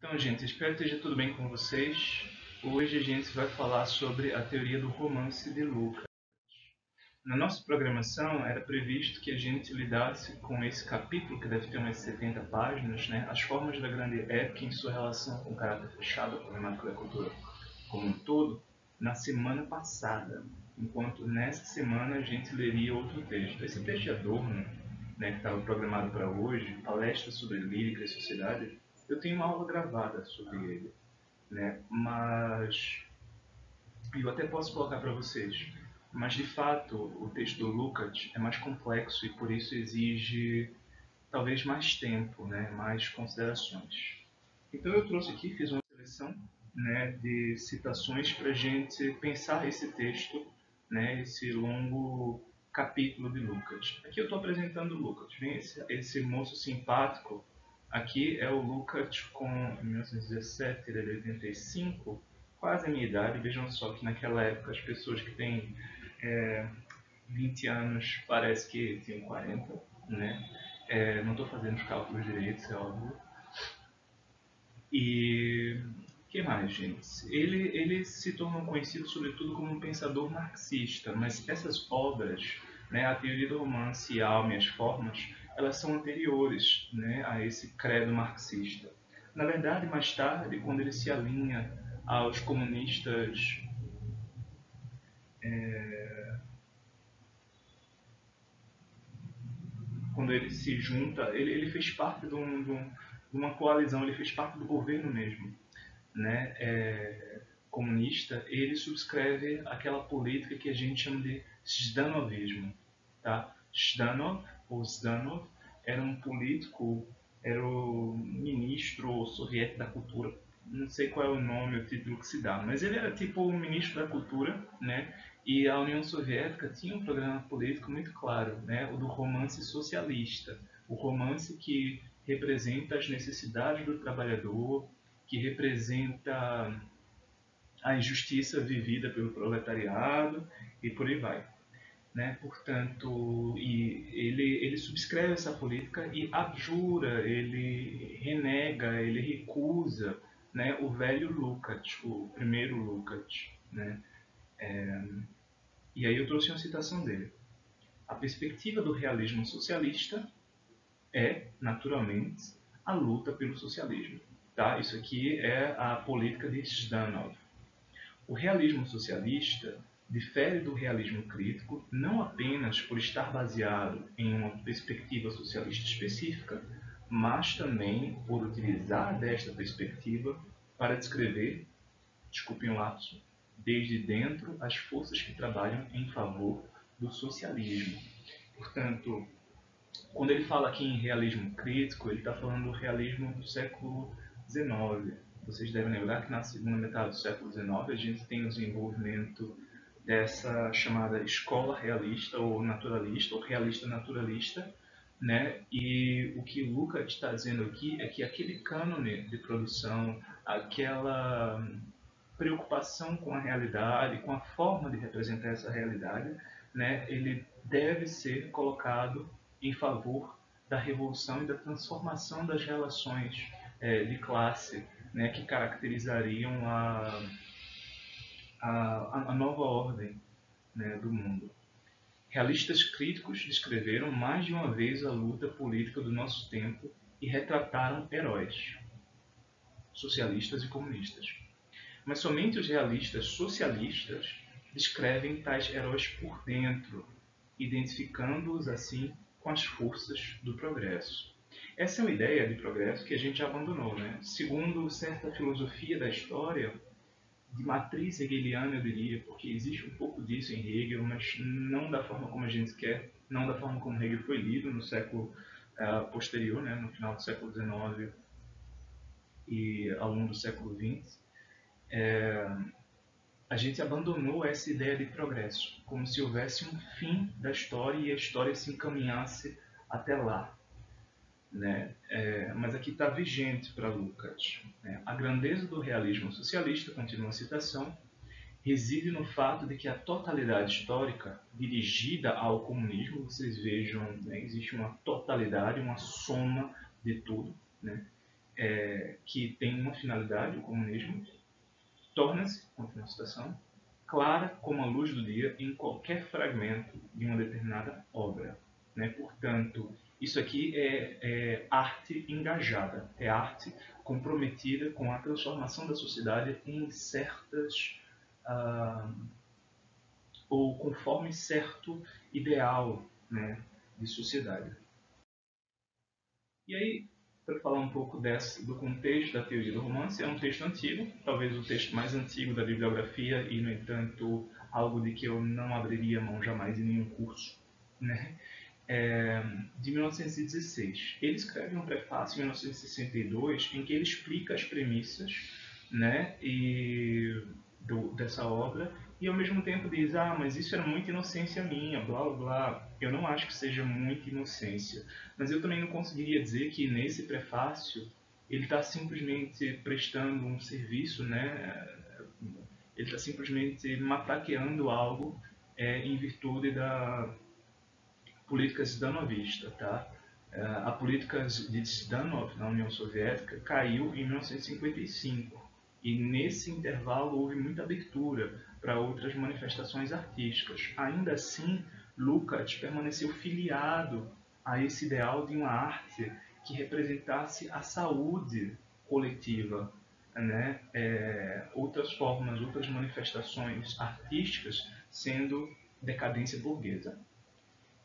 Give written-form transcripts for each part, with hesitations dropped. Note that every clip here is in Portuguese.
Então, gente, espero que esteja tudo bem com vocês. Hoje a gente vai falar sobre a teoria do romance de Lukács. Na nossa programação era previsto que a gente lidasse com esse capítulo, que deve ter umas 70 páginas, né? As formas da grande épica em sua relação com o caráter fechado, a problemática da cultura como um todo, na semana passada. Enquanto nessa semana a gente leria outro texto. Esse texto de Adorno, né, que estava programado para hoje, palestra sobre lírica e sociedade, eu tenho uma aula gravada sobre ele, né? Mas eu até posso colocar para vocês. Mas de fato, o texto do Lukács é mais complexo e por isso exige talvez mais tempo, né? Mais considerações. Então eu trouxe aqui, fiz uma seleção, né, de citações para a gente pensar esse texto, né, esse longo capítulo de Lukács. Aqui eu estou apresentando o Lukács. Vem esse moço simpático. Aqui é o Lukács com 1917, ele é de 85, quase a minha idade. Vejam só que naquela época as pessoas que têm 20 anos parece que tinham 40, né? Não estou fazendo os cálculos direitos, é óbvio. E o que mais, gente? Ele se tornou conhecido sobretudo como um pensador marxista, mas essas obras, né, a teoria do romance, a alma e as formas, elas são anteriores, né, a esse credo marxista. Na verdade, mais tarde, quando ele se alinha aos comunistas, quando ele se junta, ele fez parte de uma coalizão, ele fez parte do governo mesmo, né, comunista. Ele subscreve aquela política que a gente chama de Zdanovismo. Tá? Zdanov, ou Zdanov, era um político, era o ministro soviético da cultura. Não sei qual é o nome, o título que se dá, mas ele era tipo o ministro da cultura, né? E a União Soviética tinha um programa político muito claro, né? O do romance socialista, o romance que representa as necessidades do trabalhador, que representa a injustiça vivida pelo proletariado e por aí vai, né? Portanto, ele subscreve essa política e abjura, ele renega, ele recusa, né, o velho Lukács, o primeiro Lukács, né? E aí eu trouxe uma citação dele. A perspectiva do realismo socialista é, naturalmente, a luta pelo socialismo. Tá? Isso aqui é a política de Zdanov. O realismo socialista difere do realismo crítico não apenas por estar baseado em uma perspectiva socialista específica, mas também por utilizar desta perspectiva para descrever, desculpem o lapso, desde dentro as forças que trabalham em favor do socialismo. Portanto, quando ele fala aqui em realismo crítico, ele está falando do realismo do século XIX. Vocês devem lembrar que na segunda metade do século XIX a gente tem o desenvolvimento dessa chamada escola realista ou naturalista, ou realista naturalista, né? E o que o Lukács está dizendo aqui é que aquele cânone de produção, aquela preocupação com a realidade, com a forma de representar essa realidade, né, ele deve ser colocado em favor da revolução e da transformação das relações de classe, né, que caracterizariam a nova ordem, né, do mundo. Realistas críticos descreveram mais de uma vez a luta política do nosso tempo e retrataram heróis, socialistas e comunistas. Mas somente os realistas socialistas descrevem tais heróis por dentro, identificando-os assim com as forças do progresso. Essa é uma ideia de progresso que a gente já abandonou, né? Segundo certa filosofia da história, de matriz hegeliana, eu diria, porque existe um pouco disso em Hegel, mas não da forma como a gente quer, não da forma como Hegel foi lido no século posterior, né? No final do século XIX e ao longo do século XX. A gente abandonou essa ideia de progresso, como se houvesse um fim da história e a história se encaminhasse até lá, né? Mas aqui está vigente para Lukács, né? A grandeza do realismo socialista, continua a citação, reside no fato de que a totalidade histórica dirigida ao comunismo, vocês vejam, né, existe uma totalidade, uma soma de tudo, né? que tem uma finalidade, o comunismo, torna-se, continua a citação, clara como a luz do dia em qualquer fragmento de uma determinada obra. Né? Portanto, isso aqui é arte engajada, é arte comprometida com a transformação da sociedade em certas, ou conforme certo ideal, né, de sociedade. E aí, para falar um pouco do contexto da teoria do romance, é um texto antigo, talvez o texto mais antigo da bibliografia e, no entanto, algo de que eu não abriria mão jamais em nenhum curso, né? De 1916. Ele escreve um prefácio em 1962 em que ele explica as premissas, né, dessa obra e ao mesmo tempo diz, mas isso era muita inocência minha, blá blá blá. Eu não acho que seja muita inocência, mas eu também não conseguiria dizer que nesse prefácio ele está simplesmente prestando um serviço, né? Ele está simplesmente matraqueando algo em virtude da política zdanovista, tá? A política de Zdanov na União Soviética caiu em 1955 e nesse intervalo houve muita abertura para outras manifestações artísticas. Ainda assim, Lukács permaneceu filiado a esse ideal de uma arte que representasse a saúde coletiva, né? Outras formas, outras manifestações artísticas sendo decadência burguesa.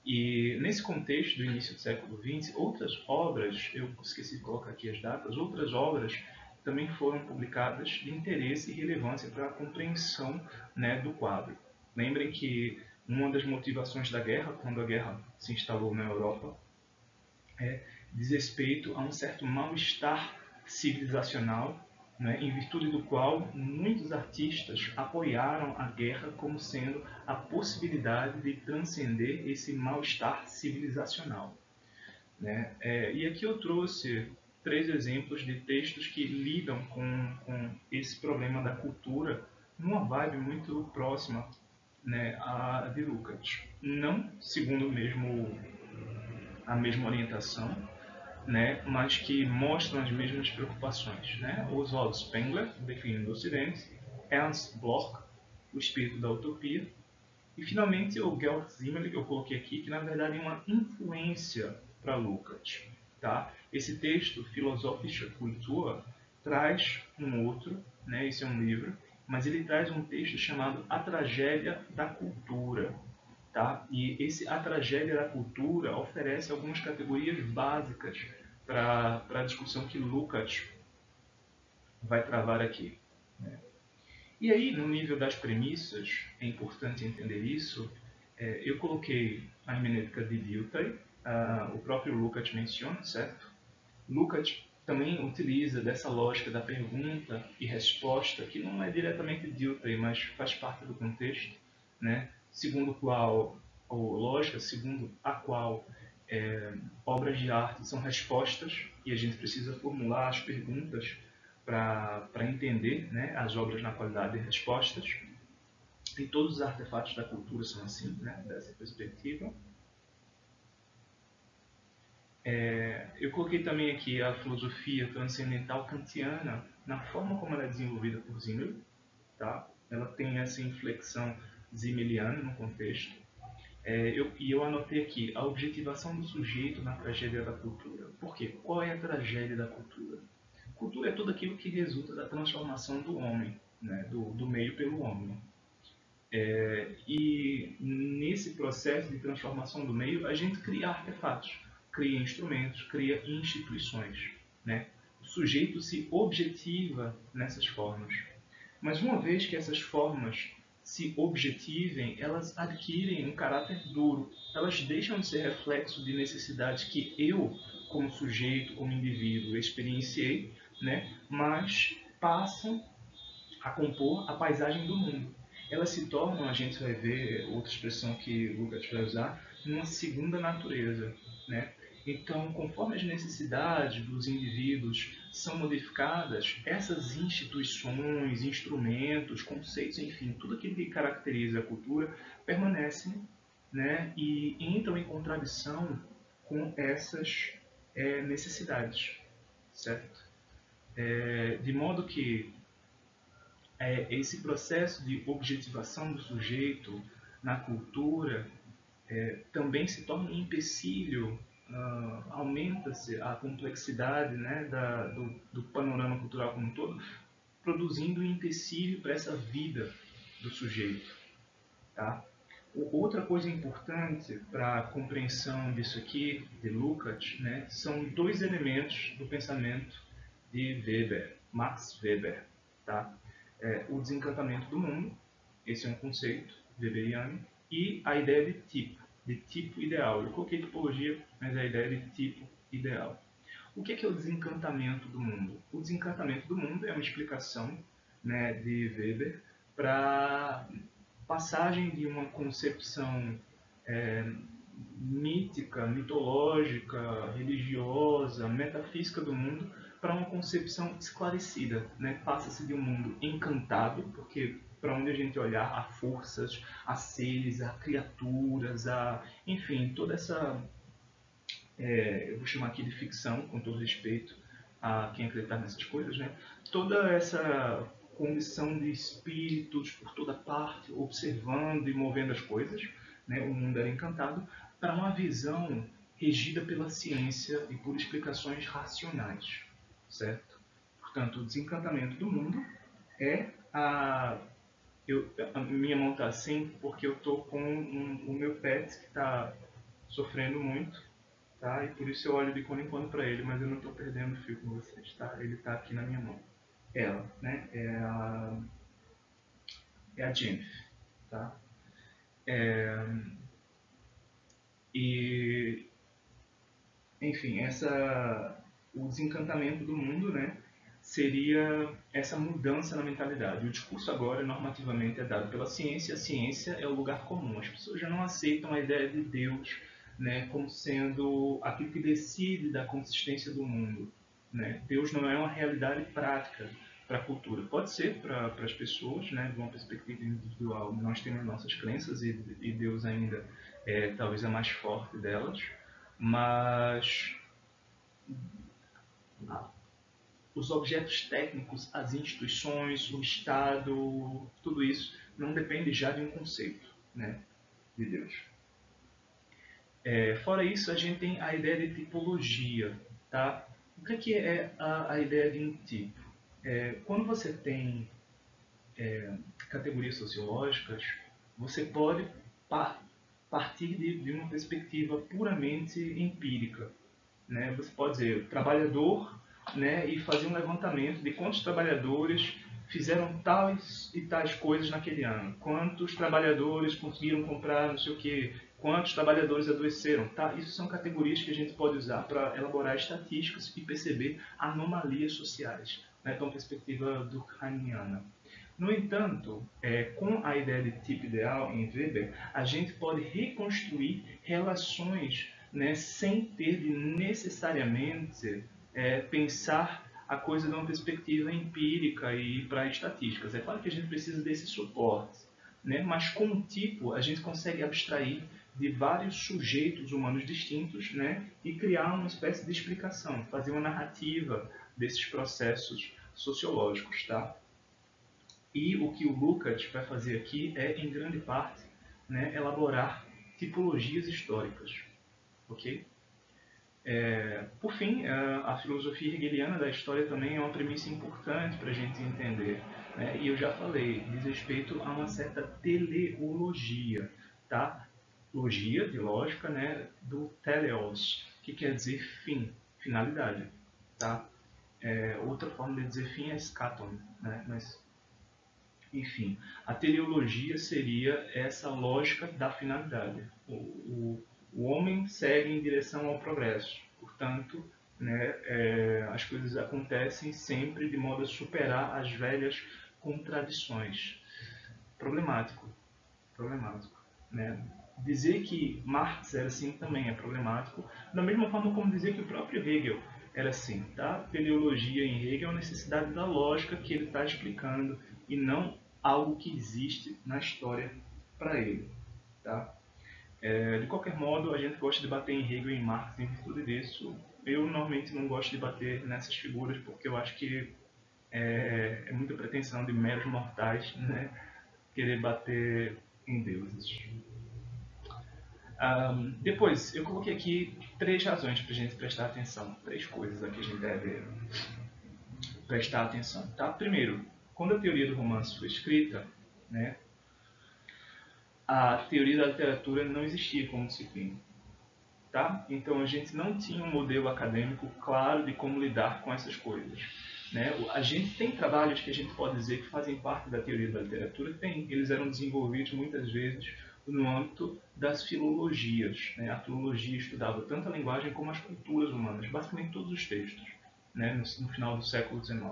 E nesse contexto do início do século XX, outras obras, eu esqueci de colocar aqui as datas, outras obras também foram publicadas de interesse e relevância para a compreensão, né, do quadro. Lembrem que uma das motivações da guerra, quando a guerra se instalou na Europa, diz respeito a um certo mal-estar civilizacional, né, em virtude do qual muitos artistas apoiaram a guerra como sendo a possibilidade de transcender esse mal-estar civilizacional. Né? E aqui eu trouxe 3 exemplos de textos que lidam com esse problema da cultura numa vibe muito próxima, né, a de Lukács. Não segundo a mesma orientação, né, mas que mostram as mesmas preocupações. Né? Oswald Spengler, Declínio do Ocidente, Ernst Bloch, O Espírito da Utopia, e finalmente o Gerd Simmel, que eu coloquei aqui, que na verdade é uma influência para Lukács. Tá? Esse texto, Philosophische Kultur, traz um outro, né, esse é um livro, mas ele traz um texto chamado A Tragédia da Cultura. Tá? E A Tragédia da Cultura oferece algumas categorias básicas para a discussão que Lukács vai travar aqui. Né? E aí, no nível das premissas, é importante entender isso, eu coloquei a hermenêutica de Dilthey, o próprio Lukács menciona, certo? Lukács também utiliza dessa lógica da pergunta e resposta, que não é diretamente Dilthey, mas faz parte do contexto, né? Segundo a qual obras de arte são respostas e a gente precisa formular as perguntas para entender, né, as obras na qualidade de respostas. E todos os artefatos da cultura são assim, né, dessa perspectiva. Eu coloquei também aqui a filosofia transcendental kantiana na forma como ela é desenvolvida por Simmel. Tá? Ela tem essa inflexão zimmeliana no contexto. Eu anotei aqui a objetivação do sujeito na tragédia da cultura. Por quê? Qual é a tragédia da cultura? Cultura é tudo aquilo que resulta da transformação do homem, né? do meio pelo homem. E nesse processo de transformação do meio, a gente cria artefatos, cria instrumentos, cria instituições. Né? O sujeito se objetiva nessas formas. Mas uma vez que essas formas se objetivem, elas adquirem um caráter duro. Elas deixam de ser reflexo de necessidades que eu, como sujeito, como indivíduo, experienciei, né? Mas passam a compor a paisagem do mundo. Elas se tornam, a gente vai ver outra expressão que Lukács vai usar, uma segunda natureza. Né? Então, conforme as necessidades dos indivíduos são modificadas, essas instituições, instrumentos, conceitos, enfim, tudo aquilo que caracteriza a cultura permanecem, né, e entram em contradição com essas necessidades, certo? De modo que esse processo de objetivação do sujeito na cultura também se torna um empecilho, aumenta-se a complexidade, né, do panorama cultural como um todo, produzindo um empecilho para essa vida do sujeito. Tá? Outra coisa importante para a compreensão disso aqui, de Lukács, né, são dois elementos do pensamento de Weber, Max Weber. Tá? O desencantamento do mundo, esse é um conceito weberiano, e a ideia de tipo ideal. Eu coloquei tipologia, mas é a ideia de tipo ideal. O que é o desencantamento do mundo? O desencantamento do mundo é uma explicação, né, de Weber para passagem de uma concepção mítica, mitológica, religiosa, metafísica do mundo para uma concepção esclarecida, né? Passa-se de um mundo encantado, porque para onde a gente olhar há forças, há seres, há criaturas, há, enfim, toda essa, eu vou chamar aqui de ficção, com todo respeito a quem acreditar nessas coisas, né? Toda essa condição de espíritos por toda parte, observando e movendo as coisas, né? O mundo era encantado, para uma visão regida pela ciência e por explicações racionais, certo? Portanto, o desencantamento do mundo é a minha mão está assim porque eu estou com o meu pet que está sofrendo muito, tá? E por isso eu olho de quando em quando para ele, mas eu não estou perdendo o fio com vocês, tá? Ele está aqui na minha mão. Ela, né? É a Jennifer, tá? E, enfim, o desencantamento do mundo, né? Seria essa mudança na mentalidade. O discurso agora, normativamente, é dado pela ciência. A ciência é o lugar comum. As pessoas já não aceitam a ideia de Deus, né, como sendo aquilo que decide da consistência do mundo. Né? Deus não é uma realidade prática para a cultura. Pode ser para as pessoas, né, de uma perspectiva individual. Nós temos nossas crenças e Deus ainda talvez a mais forte delas, mas os objetos técnicos, as instituições, o Estado, tudo isso não depende já de um conceito, né, de Deus. Fora isso, a gente tem a ideia de tipologia. Tá? O que é a ideia de um tipo? Quando você tem categorias sociológicas, você pode partir de uma perspectiva puramente empírica. Né? Você pode dizer trabalhador, né, e fazer um levantamento de quantos trabalhadores fizeram tais e tais coisas naquele ano, quantos trabalhadores conseguiram comprar não sei o que, quantos trabalhadores adoeceram. Tá? Isso são categorias que a gente pode usar para elaborar estatísticas e perceber anomalias sociais, né, de uma perspectiva durkheimiana. No entanto, com a ideia de tipo ideal em Weber, a gente pode reconstruir relações, né, sem ter de necessariamente pensar a coisa de uma perspectiva empírica e para estatísticas. É claro que a gente precisa desse suporte, né, mas com o tipo a gente consegue abstrair de vários sujeitos humanos distintos, né, e criar uma espécie de explicação, fazer uma narrativa desses processos sociológicos. Tá? E o que o Lukács vai fazer aqui é, em grande parte, né, elaborar tipologias históricas. Ok? Por fim, a filosofia hegeliana da história também é uma premissa importante para a gente entender. Né? E eu já falei, diz respeito a uma certa teleologia. Tá? Logia, de lógica, né, do teleos, que quer dizer fim, finalidade. Tá? Outra forma de dizer fim é scaton, né? Mas enfim, a teleologia seria essa lógica da finalidade. O homem segue em direção ao progresso. Portanto, né, as coisas acontecem sempre de modo a superar as velhas contradições. Problemático. Problemático. Né? Dizer que Marx era assim também é problemático, da mesma forma como dizer que o próprio Hegel era assim. Tá? Teleologia em Hegel é a necessidade da lógica que ele está explicando e não algo que existe na história para ele. Tá? De qualquer modo, a gente gosta de bater em Hegel e em Marx em virtude disso. Eu normalmente não gosto de bater nessas figuras porque eu acho que é muita pretensão de meros mortais, né? Querer bater em deuses. Depois, eu coloquei aqui 3 razões para a gente prestar atenção. 3 coisas a que a gente deve prestar atenção. Tá? Primeiro, quando a teoria do romance foi escrita, né, a teoria da literatura não existia como disciplina. Tá? Então a gente não tinha um modelo acadêmico claro de como lidar com essas coisas. Né? A gente tem trabalhos que a gente pode dizer que fazem parte da teoria da literatura, tem. Eles eram desenvolvidos muitas vezes no âmbito das filologias. Né? A filologia estudava tanto a linguagem como as culturas humanas, basicamente todos os textos, né? no final do século XIX.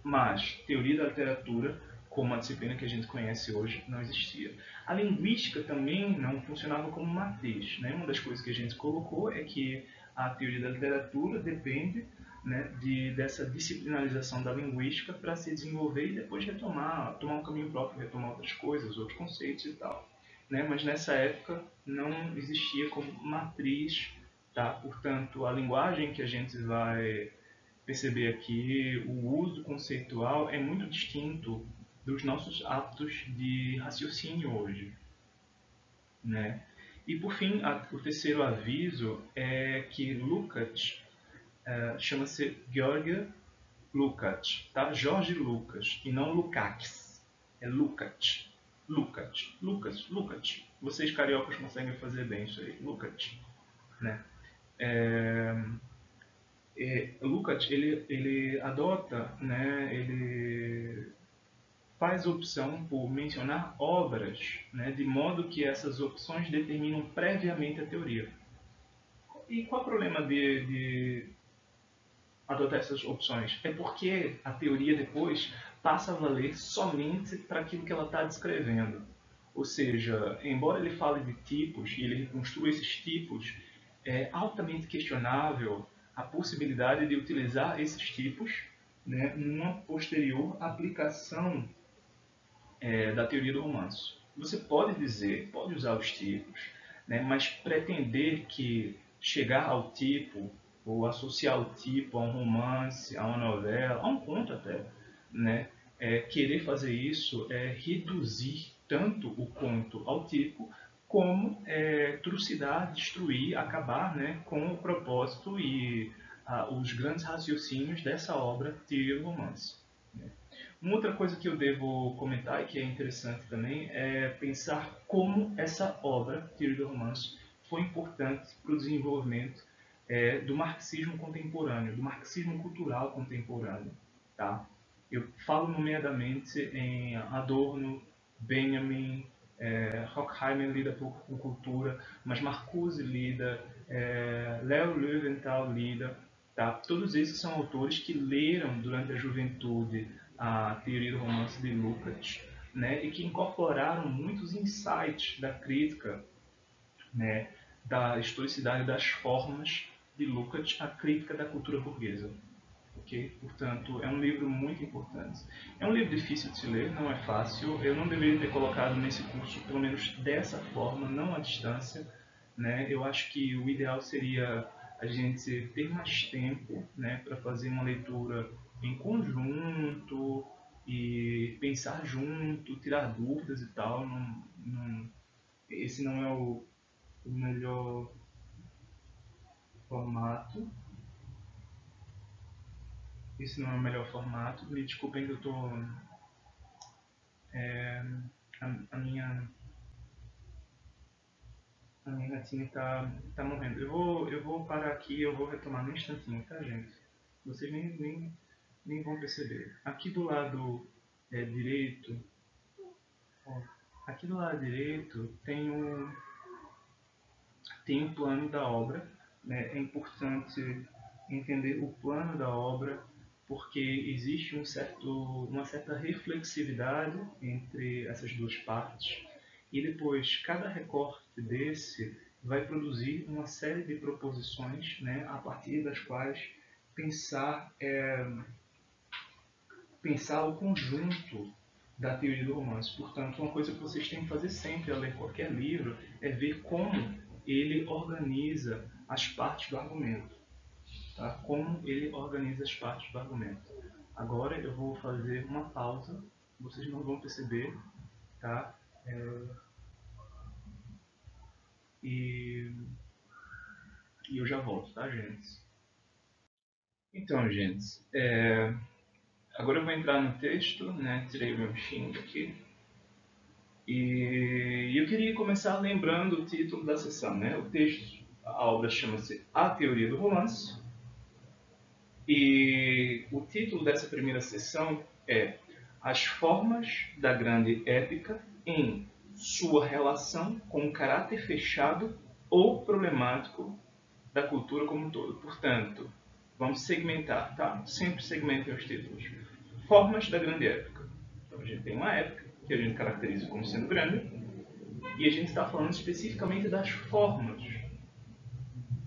Mas teoria da literatura, como a disciplina que a gente conhece hoje, não existia. A linguística também não funcionava como matriz. Né? Uma das coisas que a gente colocou é que a teoria da literatura depende, né, dessa disciplinarização da linguística para se desenvolver e depois tomar um caminho próprio, retomar outras coisas, outros conceitos e tal. Né? Mas nessa época não existia como matriz, tá? Portanto, a linguagem que a gente vai perceber aqui, o uso conceitual é muito distinto dos nossos hábitos de raciocínio hoje. Né? E por fim, o terceiro aviso é que Lukács, chama-se Georg Lukács, tá? Jorge Lucas, e não Lukács, é Lukács. Lukács. Vocês cariocas conseguem fazer bem isso aí, Lukács. Né? Lukács, ele adota, né, ele faz opção por mencionar obras, né, de modo que essas opções determinam previamente a teoria. E qual é o problema de adotar essas opções? É porque a teoria depois passa a valer somente para aquilo que ela está descrevendo. Ou seja, embora ele fale de tipos e ele reconstrua esses tipos, é altamente questionável a possibilidade de utilizar esses tipos, né, numa posterior aplicação da teoria do romance. Você pode dizer, pode usar os tipos, né, mas pretender que chegar ao tipo, ou associar o tipo a um romance, a uma novela, a um conto até, né, querer fazer isso é reduzir tanto o conto ao tipo, como trucidar, destruir, acabar, né, com o propósito e os grandes raciocínios dessa obra de romance. Né. Uma outra coisa que eu devo comentar e que é interessante também é pensar como essa obra, Teoria do Romance, foi importante para o desenvolvimento do marxismo contemporâneo, do marxismo cultural contemporâneo. Tá? Eu falo nomeadamente em Adorno, Benjamin, Horkheimer lida pouco com cultura, mas Marcuse lida, Leo Löwenthal lida. Tá? Todos esses são autores que leram durante a juventude a teoria do romance de Lukács, né, e que incorporaram muitos insights da crítica, né, da historicidade das formas de Lukács à crítica da cultura burguesa. Okay? Portanto, é um livro muito importante. É um livro difícil de se ler, não é fácil. Eu não deveria ter colocado nesse curso, pelo menos dessa forma, não à distância. Né? Eu acho que o ideal seria a gente ter mais tempo, né, para fazer uma leitura em conjunto e pensar junto, tirar dúvidas e tal. Esse não é o melhor formato. Esse não é o melhor formato. Me desculpem que eu estou... a minha gatinha tá morrendo. Eu vou parar aqui e eu vou retomar num instantinho, tá, gente? Vocês nem vão perceber. Aqui do lado direito, ó, aqui do lado direito tem o plano da obra. Né? É importante entender o plano da obra, porque existe uma certa reflexividade entre essas duas partes, e depois cada recorte desse vai produzir uma série de proposições, né, a partir das quais pensar o conjunto da teoria do romance. Portanto, uma coisa que vocês têm que fazer sempre ao ler qualquer livro é ver como ele organiza as partes do argumento. Tá? Como ele organiza as partes do argumento. Agora eu vou fazer uma pausa, vocês não vão perceber, tá? E eu já volto, tá, gente? Então, gente, agora eu vou entrar no texto, né? Tirei o meu bichinho daqui. E eu queria começar lembrando o título da sessão, né? O texto, a obra chama-se A Teoria do Romance. E o título dessa primeira sessão é As Formas da Grande Épica em sua relação com o caráter fechado ou problemático da cultura como um todo. Portanto, vamos segmentar, tá? Sempre segmentem os títulos. Formas da Grande Épica. Então, a gente tem uma épica que a gente caracteriza como sendo grande e a gente está falando especificamente das formas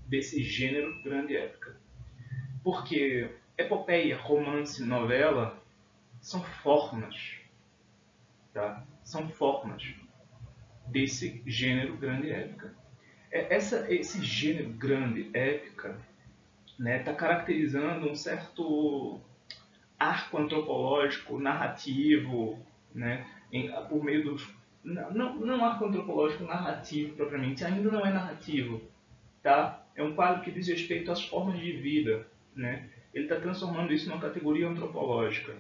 desse gênero grande épica. Porque epopeia, romance, novela são formas, tá? São formas desse gênero grande épica. Esse gênero grande épica, né, está caracterizando um certo arco antropológico, narrativo, né, por meio dos... Não arco antropológico narrativo propriamente, ainda não é narrativo, tá? É um quadro que diz respeito às formas de vida, né? Ele está transformando isso numa categoria antropológica.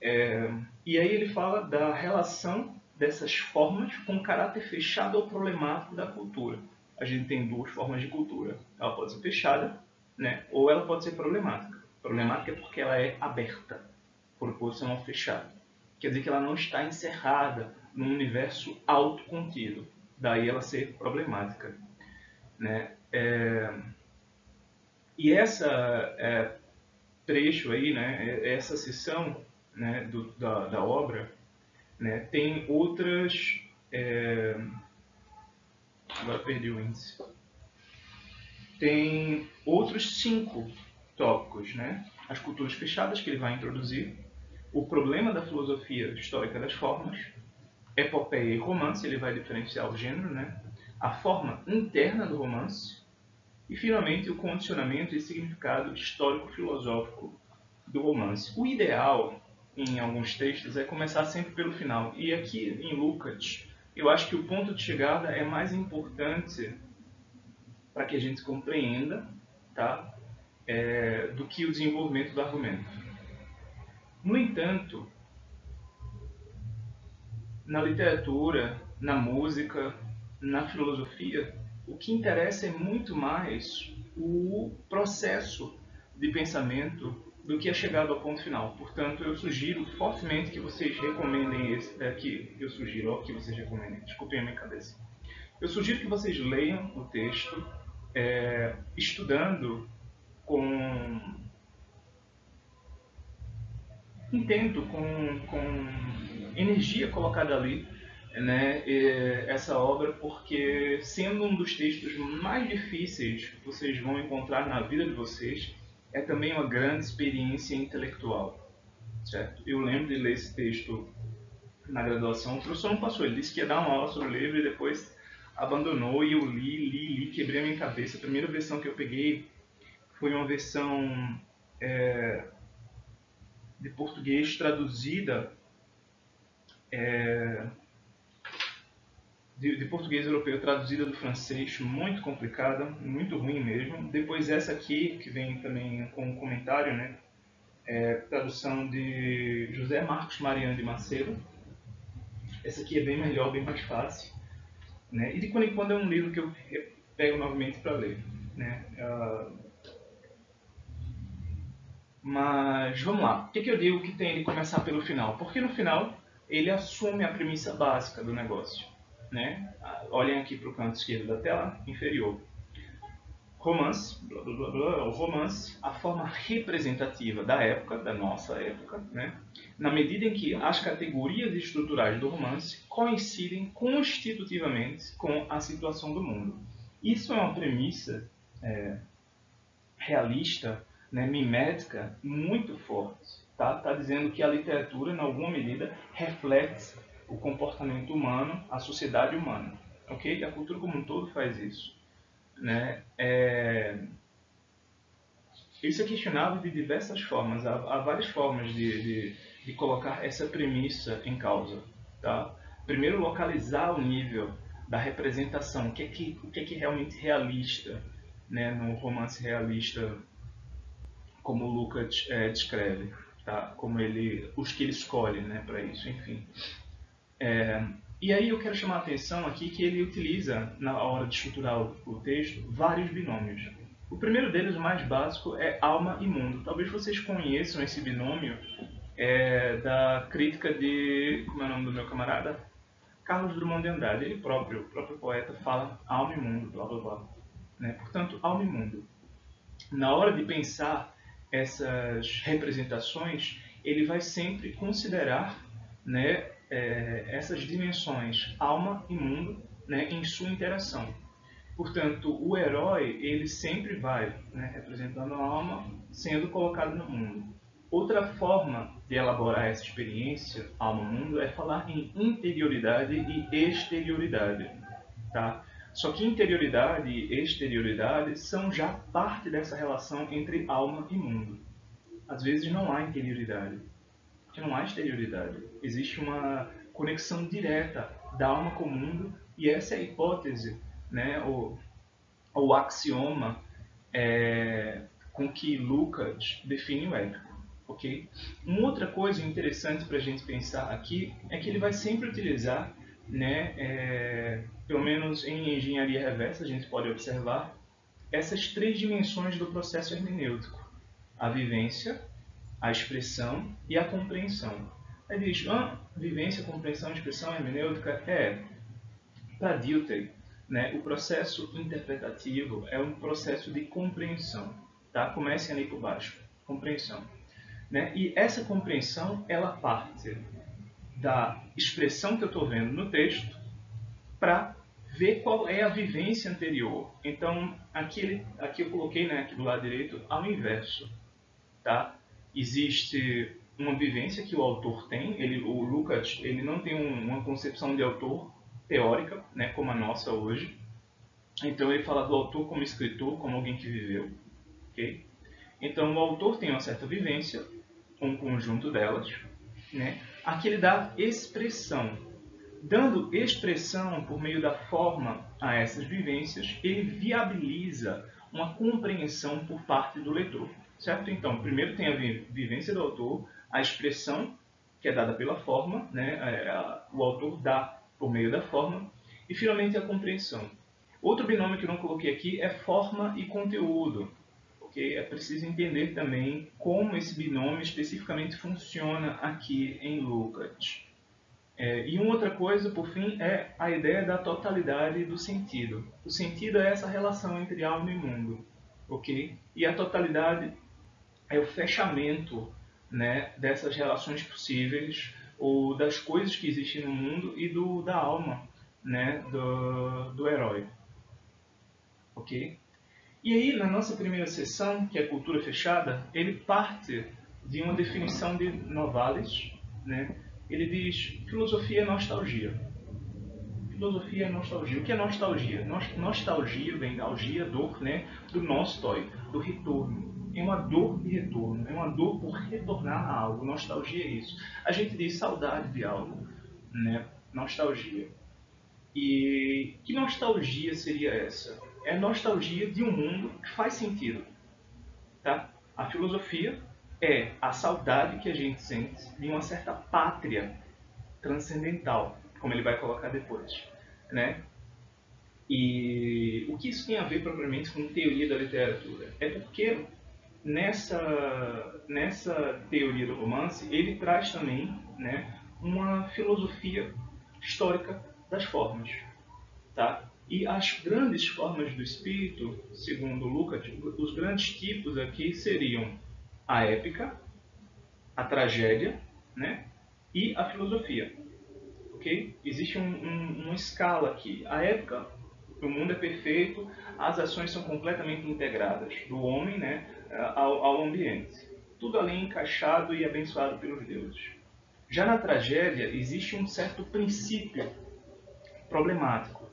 E aí ele fala da relação dessas formas com o caráter fechado ou problemático da cultura. A gente tem duas formas de cultura. Ela pode ser fechada, né? Ou ela pode ser problemática. Problemática é porque ela é aberta, por oposição ao fechado. Quer dizer que ela não está encerrada num universo autocontido. Daí ela ser problemática, né? E essa trecho aí, né? Essa seção, né? Da obra, né? Tem outras... Agora perdi o índice. Tem outros 5 tópicos, né? As culturas fechadas que ele vai introduzir, o problema da filosofia histórica das formas, epopeia e romance, ele vai diferenciar o gênero, né? A forma interna do romance e, finalmente, o condicionamento e significado histórico-filosófico do romance. O ideal, em alguns textos, é começar sempre pelo final. E aqui, em Lucas, eu acho que o ponto de chegada é mais importante para que a gente compreenda, tá? Do que o desenvolvimento do argumento. No entanto, na literatura, na música, na filosofia, o que interessa é muito mais o processo de pensamento do que a chegada ao ponto final. Portanto, eu sugiro fortemente que vocês recomendem desculpem a minha cabeça. Eu sugiro que vocês leiam o texto estudando com intento, com energia colocada ali, né, essa obra, porque sendo um dos textos mais difíceis que vocês vão encontrar na vida de vocês, é também uma grande experiência intelectual, certo? Eu lembro de ler esse texto na graduação, o professor não passou, ele disse que ia dar uma aula sobre o livro e depois abandonou, e eu li, quebrei a minha cabeça. A primeira versão que eu peguei foi uma versão de português traduzida, de português europeu traduzida do francês, muito complicada, muito ruim mesmo. Depois essa aqui, que vem também com um comentário, né? Tradução de José Marcos Mariano de Macedo. Essa aqui é bem melhor, bem mais fácil, né? E de quando em quando é um livro que eu pego novamente para ler, né? Mas vamos lá. Por que eu digo que tem de começar pelo final? Porque no final ele assume a premissa básica do negócio, né? Olhem aqui para o canto esquerdo da tela inferior. Romance, blá, blá, blá, blá, o romance, a forma representativa da época, da nossa época, né? Na medida em que as categorias estruturais do romance coincidem constitutivamente com a situação do mundo. Isso é uma premissa realista, né, mimética, muito forte. Tá dizendo que a literatura, em alguma medida, reflete o comportamento humano, a sociedade humana. ok? A cultura como um todo faz isso, né? Isso é questionável de diversas formas. Há várias formas de colocar essa premissa em causa. Tá? Primeiro, localizar o nível da representação. O que é que é realmente realista, né, no romance realista, como o Lucas descreve. Tá? Como os que ele escolhe, né, para isso, enfim. E aí eu quero chamar a atenção aqui que ele utiliza, na hora de estruturar o texto, vários binômios. O primeiro deles, o mais básico, é alma e mundo. Talvez vocês conheçam esse binômio da crítica de... Como é o nome do meu camarada? Carlos Drummond de Andrade. Ele próprio, o próprio poeta, fala alma e mundo, blá blá blá. Né? Portanto, alma e mundo. Na hora de pensar essas representações, ele vai sempre considerar, né, essas dimensões, alma e mundo, né, em sua interação. Portanto, o herói, ele sempre vai, né, representando a alma, sendo colocado no mundo. Outra forma de elaborar essa experiência, alma-mundo, é falar em interioridade e exterioridade. Tá? Só que interioridade e exterioridade são já parte dessa relação entre alma e mundo. Às vezes não há interioridade, porque não há exterioridade. Existe uma conexão direta da alma com o mundo, e essa é a hipótese, né, o axioma com que Lucas define o épico. Okay? Uma outra coisa interessante para a gente pensar aqui é que ele vai sempre utilizar, né, pelo menos em engenharia reversa, a gente pode observar essas três dimensões do processo hermenêutico: a vivência, a expressão e a compreensão. Aí diz, vivência, compreensão, expressão, hermenêutica para Dilthey, né, o processo interpretativo é um processo de compreensão. Tá? Comecem ali por baixo, compreensão. Né? E essa compreensão, ela parte da expressão que eu estou vendo no texto para ver qual é a vivência anterior. Então, aqui eu coloquei, né, aqui do lado direito, ao inverso. Tá? Existe uma vivência que o autor tem, o Lucas ele não tem uma concepção de autor teórica, né, como a nossa hoje. Então ele fala do autor como escritor, como alguém que viveu. Okay? Então o autor tem uma certa vivência, um conjunto delas, né? Aqui ele dá expressão. Dando expressão por meio da forma a essas vivências, ele viabiliza uma compreensão por parte do leitor. Certo? Então, primeiro tem a vivência do autor, a expressão, que é dada pela forma, né? O autor dá por meio da forma, e finalmente a compreensão. Outro binômio que eu não coloquei aqui é forma e conteúdo. Okay? É preciso entender também como esse binômio especificamente funciona aqui em Lucas. E uma outra coisa, por fim, é a ideia da totalidade do sentido. O sentido é essa relação entre alma e mundo. Okay? E a totalidade é o fechamento, né, dessas relações possíveis, ou das coisas que existem no mundo e da alma, né, do herói. Ok? E aí, na nossa primeira sessão, que é cultura fechada, ele parte de uma definição de Novalis. Né? Ele diz, filosofia é nostalgia. Filosofia é nostalgia. O que é nostalgia? Nostalgia vem da algia, dor, né? Do nostoi, do retorno. É uma dor de retorno, é uma dor por retornar a algo. Nostalgia é isso. A gente diz saudade de algo, né? Nostalgia. E que nostalgia seria essa? É nostalgia de um mundo que faz sentido. Tá? A filosofia é a saudade que a gente sente de uma certa pátria transcendental, como ele vai colocar depois. Né? E o que isso tem a ver propriamente com teoria da literatura? É porque nessa teoria do romance ele traz também, né, uma filosofia histórica das formas. Tá? E as grandes formas do espírito, segundo Lucas, os grandes tipos aqui seriam a épica, a tragédia, né, e a filosofia. Okay? Existe uma escala aqui. A épica, o mundo é perfeito, as ações são completamente integradas, do homem, né, ao ambiente. Tudo ali encaixado e abençoado pelos deuses. Já na tragédia, existe um certo princípio problemático,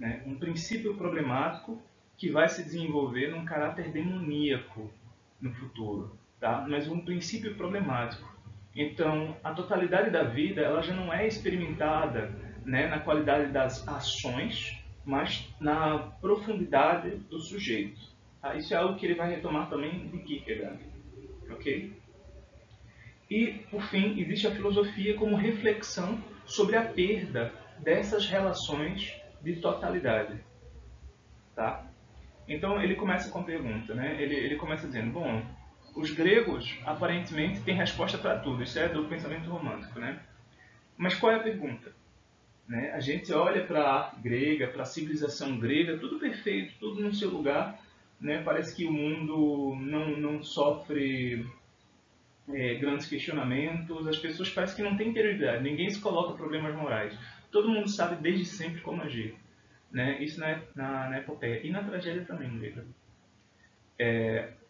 né? Um princípio problemático que vai se desenvolver num caráter demoníaco no futuro, tá? Mas um princípio problemático. Então, a totalidade da vida ela já não é experimentada, né, na qualidade das ações, mas na profundidade do sujeito. Tá? Isso é algo que ele vai retomar também de Kierkegaard. Ok? E, por fim, existe a filosofia como reflexão sobre a perda dessas relações de totalidade. Tá? Então ele começa com a pergunta, né? Ele começa dizendo, bom, os gregos aparentemente têm resposta para tudo, isso é do pensamento romântico, né? Mas qual é a pergunta? Né? A gente olha para a arte grega, para a civilização grega, tudo perfeito, tudo no seu lugar, né? Parece que o mundo não sofre grandes questionamentos, as pessoas parecem que não têm interioridade, ninguém se coloca problemas morais, todo mundo sabe desde sempre como agir. Né? Isso na epopeia e na tragédia também grega.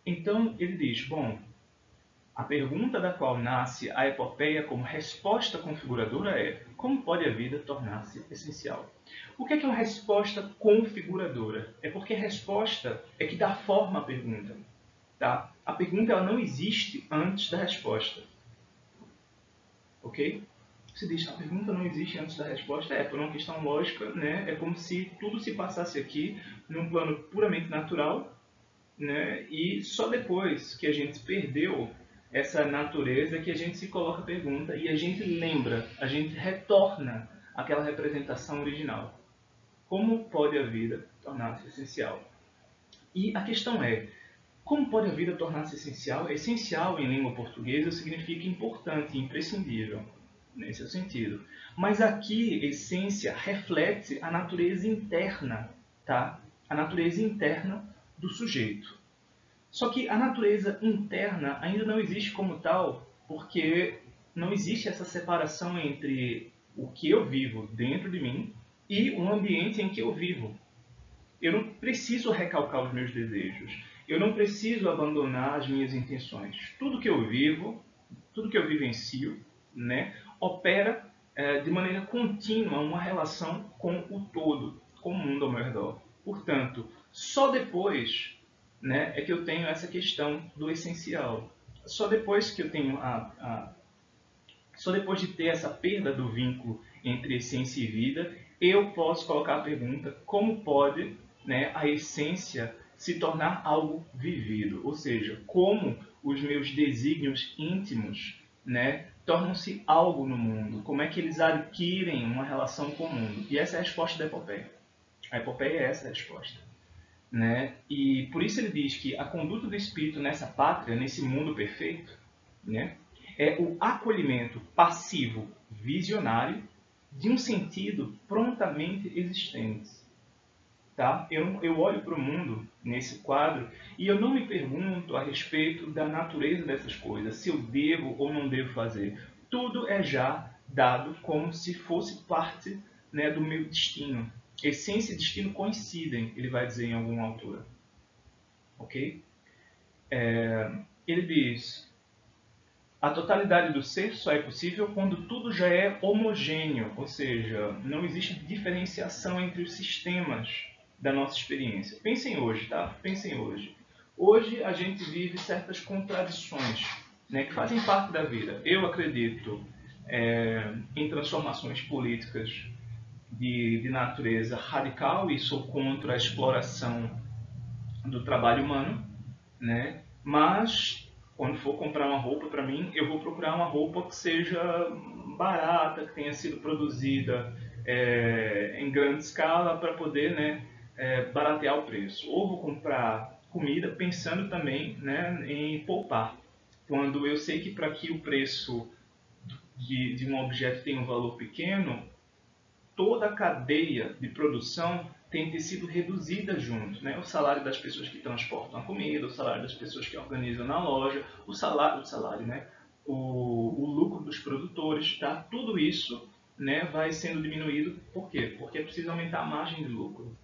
Então ele diz, bom, a pergunta da qual nasce a epopeia como resposta configuradora é: como pode a vida tornar-se essencial? O que é uma resposta configuradora? É porque a resposta é que dá forma à pergunta. Tá? A pergunta ela não existe antes da resposta. Ok? Se diz a pergunta não existe antes da resposta, por uma questão lógica, né? É como se tudo se passasse aqui num plano puramente natural, né? E só depois que a gente perdeu essa natureza que a gente se coloca a pergunta e a gente lembra, a gente retorna àquela representação original. Como pode a vida tornar-se essencial? E a questão é, como pode a vida tornar-se essencial? Essencial em língua portuguesa significa importante, imprescindível, nesse é o sentido. Mas aqui, essência reflete a natureza interna, tá? A natureza interna do sujeito. Só que a natureza interna ainda não existe como tal, porque não existe essa separação entre o que eu vivo dentro de mim e o ambiente em que eu vivo. Eu não preciso recalcar os meus desejos. Eu não preciso abandonar as minhas intenções. Tudo que eu vivencio, né, opera de maneira contínua uma relação com o todo, com o mundo ao meu redor. Portanto, só depois, né, é que eu tenho essa questão do essencial. Só depois que eu tenho só depois de ter essa perda do vínculo entre essência e vida, eu posso colocar a pergunta: como pode, né, a essência se tornar algo vivido? Ou seja, como os meus desígnios íntimos, né, tornam-se algo no mundo? Como é que eles adquirem uma relação com o mundo? E essa é a resposta da epopeia. A epopeia é essa a resposta. Né? E por isso ele diz que a conduta do espírito nessa pátria, nesse mundo perfeito, né, é o acolhimento passivo visionário de um sentido prontamente existente. Tá? Eu olho para o mundo nesse quadro e eu não me pergunto a respeito da natureza dessas coisas, se eu devo ou não devo fazer. Tudo é já dado como se fosse parte, né, do meu destino. Essência e destino coincidem, ele vai dizer em alguma altura. Ok? Ele diz: a totalidade do ser só é possível quando tudo já é homogêneo, ou seja, não existe diferenciação entre os sistemas da nossa experiência. Pensem hoje, tá? Pensem hoje. Hoje a gente vive certas contradições, né, que fazem parte da vida. Eu acredito em transformações políticas de natureza radical e sou contra a exploração do trabalho humano, né? Mas quando for comprar uma roupa para mim, eu vou procurar uma roupa que seja barata, que tenha sido produzida em grande escala para poder, né, baratear o preço. Ou vou comprar comida pensando também, né, em poupar. Quando eu sei que para que o preço de um objeto tenha um valor pequeno, toda a cadeia de produção tem que ter sido reduzida junto, né? O salário das pessoas que transportam a comida, o salário das pessoas que organizam na loja, o salário, né? O lucro dos produtores, tá? Tudo isso, né, vai sendo diminuído. Por quê? Porque é preciso aumentar a margem de lucro.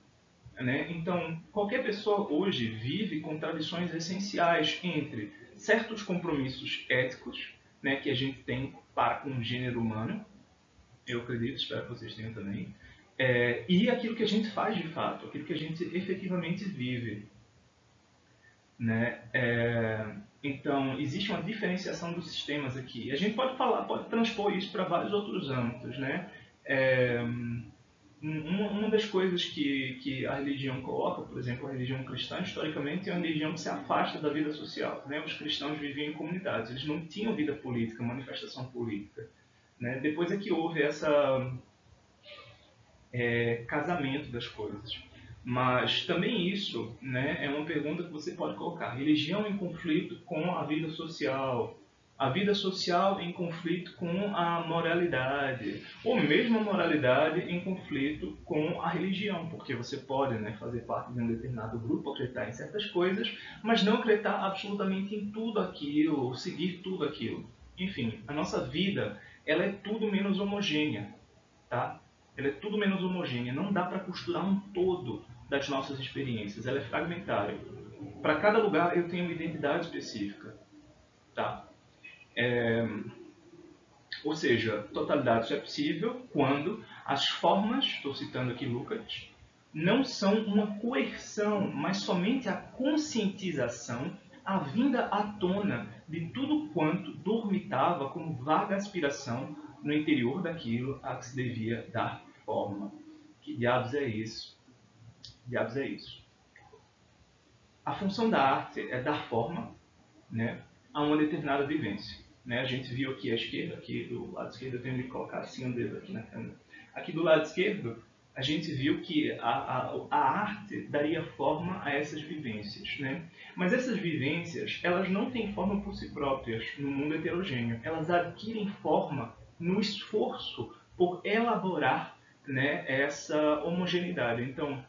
Né? Então, qualquer pessoa hoje vive contradições essenciais entre certos compromissos éticos, né, que a gente tem para com o gênero humano, eu acredito, espero que vocês tenham também, e aquilo que a gente faz de fato, aquilo que a gente efetivamente vive, né? Então, existe uma diferenciação dos sistemas aqui. A gente pode transpor isso para vários outros âmbitos, né? Uma das coisas que a religião coloca, por exemplo, a religião cristã, historicamente, é uma religião que se afasta da vida social, né? Os cristãos viviam em comunidades, eles não tinham vida política, manifestação política, né? Depois é que houve essa casamento das coisas. Mas também isso, né, é uma pergunta que você pode colocar. Religião em conflito com a vida social em conflito com a moralidade, ou mesmo a moralidade em conflito com a religião, porque você pode, né, fazer parte de um determinado grupo, acreditar em certas coisas, mas não acreditar absolutamente em tudo aquilo, ou seguir tudo aquilo. Enfim, a nossa vida, ela é tudo menos homogênea, tá? Ela é tudo menos homogênea. Não dá para costurar um todo das nossas experiências. Ela é fragmentária. Para cada lugar eu tenho uma identidade específica, tá? Ou seja, totalidade só é possível quando as formas, estou citando aqui Lukács, não são uma coerção, mas somente a conscientização, a vinda à tona de tudo quanto dormitava como vaga aspiração no interior daquilo a que se devia dar forma. Que diabos é isso? Que diabos é isso? A função da arte é dar forma, né, a uma determinada vivência. Né? A gente viu aqui à esquerda, aqui do lado esquerdo, eu tenho que colocar assim o dedo aqui na câmera. Aqui do lado esquerdo, a gente viu que a arte daria forma a essas vivências. Né? Mas essas vivências, elas não têm forma por si próprias no mundo heterogêneo. Elas adquirem forma no esforço por elaborar, né, essa homogeneidade. Então,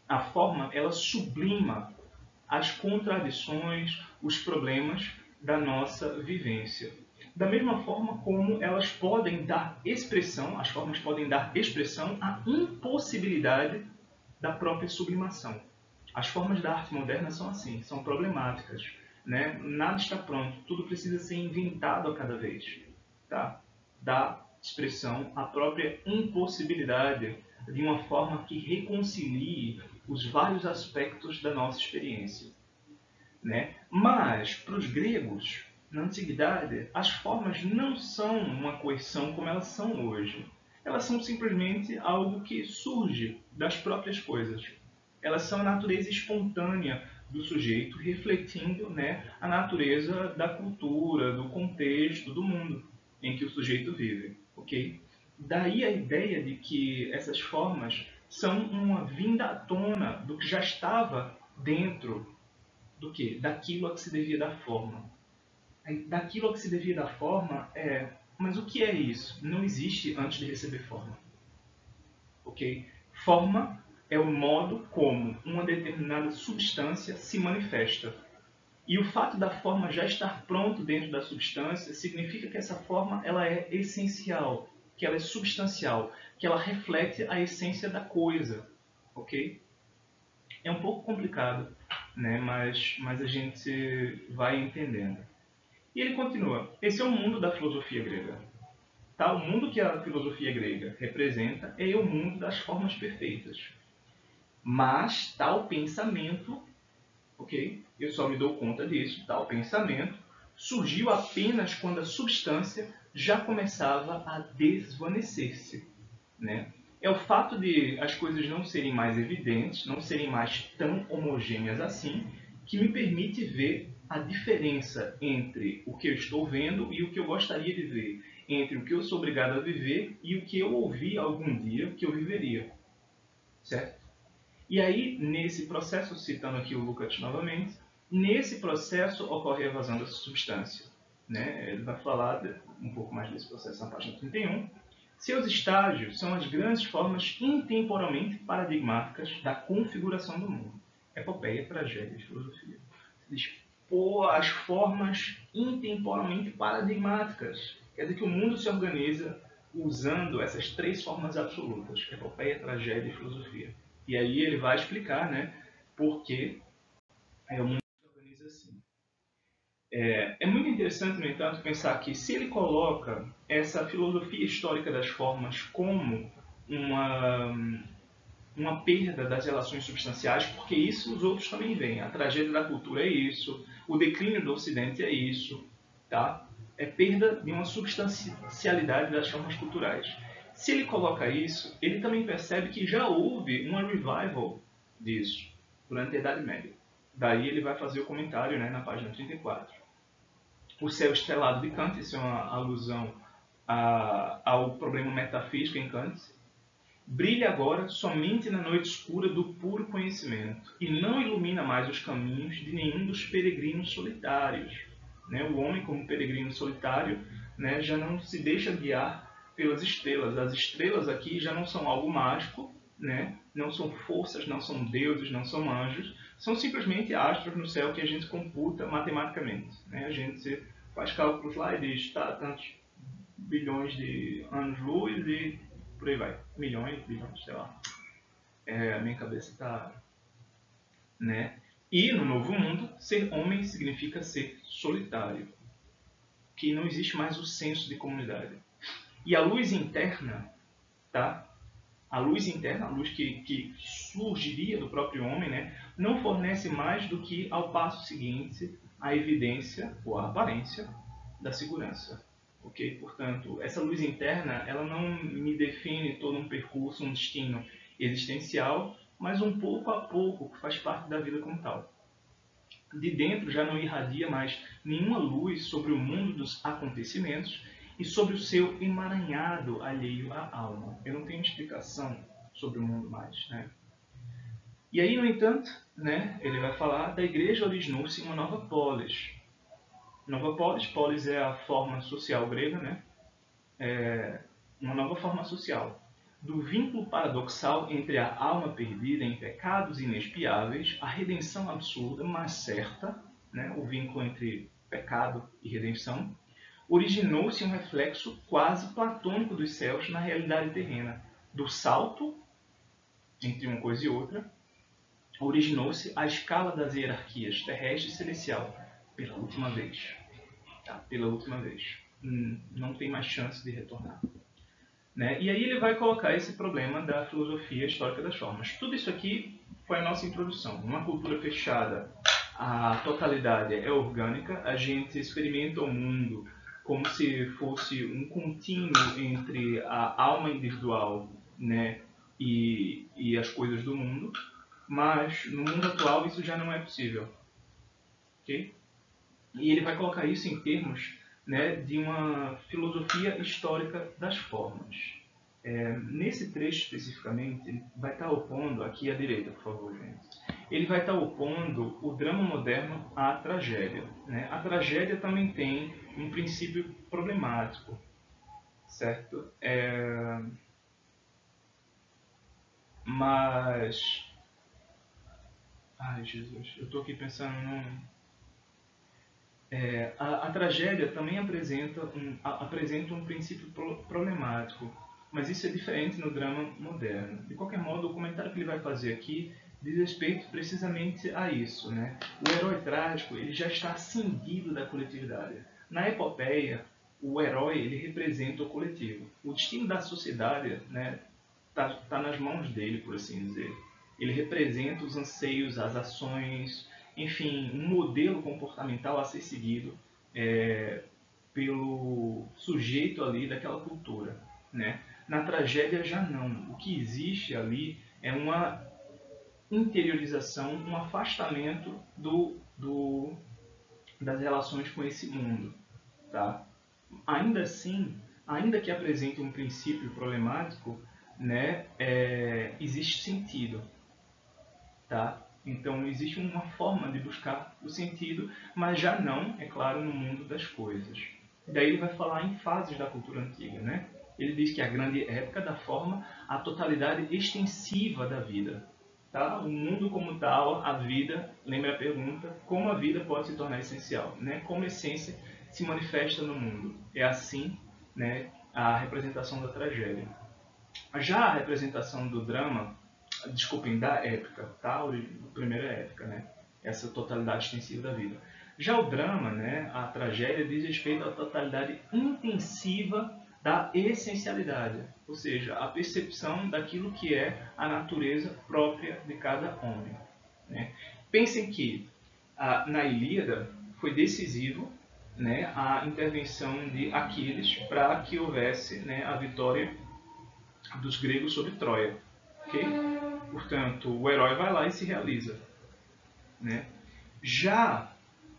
a forma, ela sublima as contradições, os problemas da nossa vivência. Da mesma forma como elas podem dar expressão, as formas podem dar expressão à impossibilidade da própria sublimação. As formas da arte moderna são assim, são problemáticas. Né? Nada está pronto, tudo precisa ser inventado a cada vez. Tá? Dá expressão à própria impossibilidade de uma forma que reconcilie os vários aspectos da nossa experiência. Né? Mas, para os gregos, na antiguidade, as formas não são uma coerção como elas são hoje. Elas são simplesmente algo que surge das próprias coisas. Elas são a natureza espontânea do sujeito, refletindo, né, a natureza da cultura, do contexto, do mundo em que o sujeito vive. Okay? Daí a ideia de que essas formas são uma vinda à tona do que já estava dentro do quê? Daquilo a que se devia dar forma. Daquilo a que se devia dar forma mas o que é isso? Não existe antes de receber forma. Ok? Forma é o modo como uma determinada substância se manifesta. E o fato da forma já estar pronto dentro da substância significa que essa forma ela é essencial, que ela é substancial, que ela reflete a essência da coisa. Ok? É um pouco complicado, né? mas a gente vai entendendo. E ele continua. Esse é o mundo da filosofia grega. Tá? O mundo que a filosofia grega representa é o mundo das formas perfeitas. Mas tal pensamento, ok? Eu só me dou conta disso, tal pensamento surgiu apenas quando a substância já começava a desvanecer-se, né? É o fato de as coisas não serem mais evidentes, não serem mais tão homogêneas assim, que me permite ver a diferença entre o que eu estou vendo e o que eu gostaria de ver, entre o que eu sou obrigado a viver e o que eu ouvi algum dia que eu viveria. Certo? E aí, nesse processo, citando aqui o Lukács novamente, nesse processo ocorre a evasão da substância. Né? Ele vai falar um pouco mais desse processo na página 31. Seus estágios são as grandes formas intemporalmente paradigmáticas da configuração do mundo. Epopeia, tragédia e filosofia. Você diz, pô, as formas intemporalmente paradigmáticas. Quer dizer que o mundo se organiza usando essas três formas absolutas. Epopeia, tragédia e filosofia. E aí ele vai explicar, né, por que o mundo se organiza assim. É muito interessante, no entanto, pensar que se ele coloca essa filosofia histórica das formas como uma perda das relações substanciais, porque isso os outros também veem. A tragédia da cultura é isso, o declínio do Ocidente é isso, tá? É perda de uma substancialidade das formas culturais. Se ele coloca isso, ele também percebe que já houve uma revival disso durante a Idade Média. Daí ele vai fazer o comentário, né, na página 34. O céu estrelado de Kant, isso é uma alusão ao problema metafísico em Kant, brilha agora somente na noite escura do puro conhecimento e não ilumina mais os caminhos de nenhum dos peregrinos solitários. Né? O homem, como peregrino solitário, né, já não se deixa guiar pelas estrelas. As estrelas aqui já não são algo mágico, né? Não são forças, não são deuses, não são anjos, são simplesmente astros no céu que a gente computa matematicamente. Né? A gente faz cálculos lá e diz, tá, tantos bilhões de anos-luz e por aí vai. Milhões, bilhões, sei lá. A minha cabeça está... Né? E no Novo Mundo, ser homem significa ser solitário. Que não existe mais o senso de comunidade. E a luz interna, tá? A luz interna, a luz que surgiria do próprio homem, né? Não fornece mais do que, ao passo seguinte, a evidência ou a aparência da segurança. Okay? Portanto, essa luz interna, ela não me define todo um percurso, um destino existencial, mas um pouco a pouco, que faz parte da vida como tal. De dentro já não irradia mais nenhuma luz sobre o mundo dos acontecimentos e sobre o seu emaranhado alheio à alma. Eu não tenho explicação sobre o mundo mais. Né? E aí, no entanto, né, ele vai falar da igreja originou-se uma nova polis. Nova polis, polis é a forma social grega, né? Uma nova forma social. Do vínculo paradoxal entre a alma perdida em pecados inexpiáveis, a redenção absurda, mas certa, né? O vínculo entre pecado e redenção, originou-se um reflexo quase platônico dos céus na realidade terrena. Do salto entre uma coisa e outra, originou-se a escala das hierarquias terrestre e celestial, pela última vez. Tá? Pela última vez. Não tem mais chance de retornar. Né? E aí ele vai colocar esse problema da filosofia histórica das formas. Tudo isso aqui foi a nossa introdução. Uma cultura fechada, a totalidade é orgânica, a gente experimenta o mundo como se fosse um contínuo entre a alma individual, né, e as coisas do mundo, mas no mundo atual isso já não é possível. Okay? E ele vai colocar isso em termos, né, de uma filosofia histórica das formas. Nesse trecho especificamente, ele vai estar opondo, aqui à direita, por favor, gente, ele vai estar opondo o drama moderno à tragédia. Né? A tragédia também tem um princípio problemático, certo? Mas... Ai, Jesus, eu estou aqui pensando num... A tragédia também apresenta um princípio problemático, mas isso é diferente no drama moderno. De qualquer modo, o comentário que ele vai fazer aqui diz respeito precisamente a isso. Né? O herói trágico ele já está cindido da coletividade. Na epopeia, o herói ele representa o coletivo. O destino da sociedade, né, tá nas mãos dele, por assim dizer. Ele representa os anseios, as ações, enfim, um modelo comportamental a ser seguido pelo sujeito ali daquela cultura. Né? Na tragédia já não. O que existe ali é uma interiorização, um afastamento das relações com esse mundo. Tá? Ainda assim, ainda que apresente um princípio problemático, né, existe sentido. Tá? Então existe uma forma de buscar o sentido, mas já não, é claro, no mundo das coisas. Daí ele vai falar em fases da cultura antiga. Né? Ele diz que a grande época dá forma à totalidade extensiva da vida. Tá? O mundo como tal, a vida, lembra a pergunta, como a vida pode se tornar essencial? Né? Como a essência se manifesta no mundo. É assim, né, a representação da tragédia. Já a representação do drama, desculpem, da épica, tá? A primeira épica, né? Essa totalidade extensiva da vida. Já o drama, né, a tragédia, diz respeito à totalidade intensiva da essencialidade, ou seja, a percepção daquilo que é a natureza própria de cada homem. Né? Pensem que na Ilíada foi decisivo, né, a intervenção de Aquiles para que houvesse, né, a vitória dos gregos sobre Troia. Okay? Portanto, o herói vai lá e se realiza. Né? Já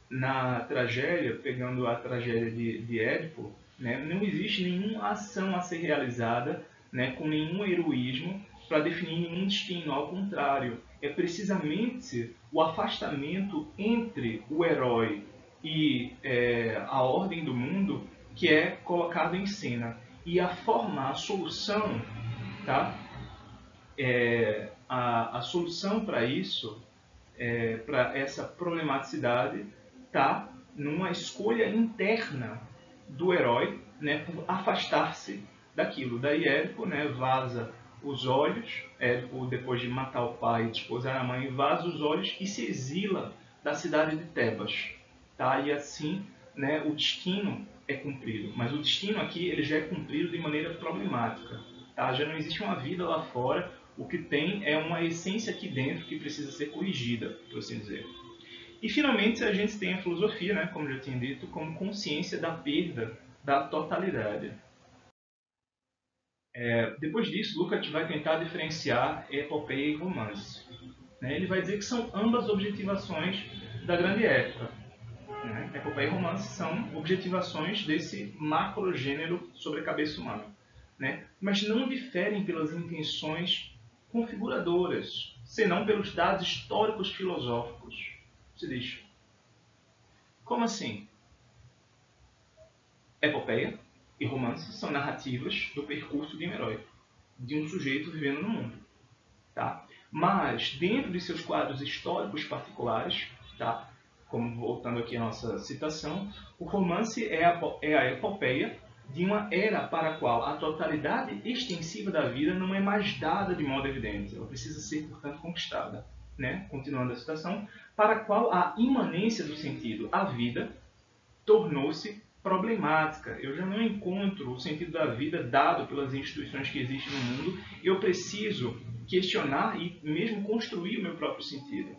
na tragédia, pegando a tragédia de Édipo, né, não existe nenhuma ação a ser realizada, né, com nenhum heroísmo para definir nenhum destino. Ao contrário, é precisamente o afastamento entre o herói e a ordem do mundo que é colocado em cena. E a forma, a solução, tá? A solução para isso, para essa problematicidade, está numa escolha interna do herói, né, por afastar-se daquilo. Daí Édipo, né, vaza os olhos, Édipo, depois de matar o pai e desposar a mãe, vaza os olhos e se exila da cidade de Tebas. Tá? E assim, né, o destino é cumprido. Mas o destino aqui ele já é cumprido de maneira problemática. Tá? Já não existe uma vida lá fora, o que tem é uma essência aqui dentro que precisa ser corrigida, por assim dizer. E finalmente a gente tem a filosofia, né, como já tinha dito, como consciência da perda da totalidade. Depois disso, Lukács vai tentar diferenciar epopeia e romance. Né? Ele vai dizer que são ambas objetivações da grande época. Né? Epopeia e romance são objetivações desse macrogênero sobre a cabeça humana. Né? Mas não diferem pelas intenções configuradoras, senão pelos dados históricos filosóficos. Você diz, como assim? Epopeia e romance são narrativas do percurso de um herói, de um sujeito vivendo no mundo. Tá? Mas, dentro de seus quadros históricos particulares, tá? Como voltando aqui à nossa citação, o romance é a epopeia de uma era para a qual a totalidade extensiva da vida não é mais dada de modo evidente. Ela precisa ser, portanto, conquistada. Né? Continuando a citação, para a qual a imanência do sentido, a vida, tornou-se problemática. Eu já não encontro o sentido da vida dado pelas instituições que existem no mundo. Eu preciso questionar e mesmo construir o meu próprio sentido.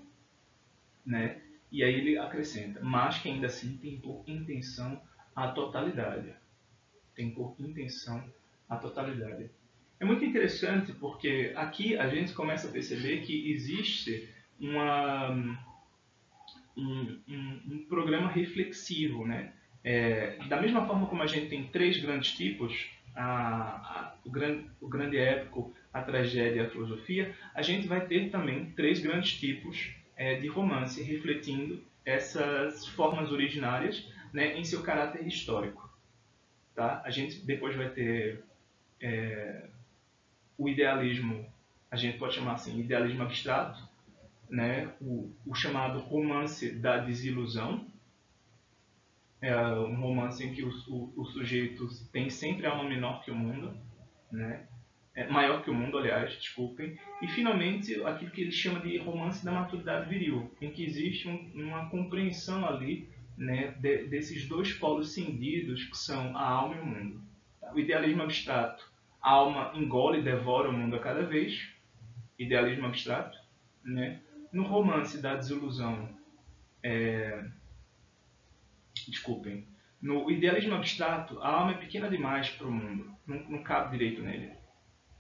Né? E aí ele acrescenta, mas que ainda assim tem por intenção a totalidade. Tem por intenção a totalidade. É muito interessante porque aqui a gente começa a perceber que existe um programa reflexivo. Né? Da mesma forma como a gente tem três grandes tipos, o grande épico, a tragédia e a filosofia, a gente vai ter também três grandes tipos de romance, refletindo essas formas originárias, né, em seu caráter histórico. Tá? A gente depois vai ter o idealismo, a gente pode chamar assim, idealismo abstrato, né, o chamado romance da desilusão, um romance em que o sujeito tem sempre alma menor que o mundo, né? Maior que o mundo, aliás, desculpem. E, finalmente, aquilo que ele chama de romance da maturidade viril, em que existe uma compreensão ali, né, desses dois polos cindidos que são a alma e o mundo. O idealismo abstrato, a alma engole e devora o mundo a cada vez, idealismo abstrato. Né? No romance da desilusão, desculpem, no idealismo abstrato, a alma é pequena demais para o mundo, não cabe direito nele.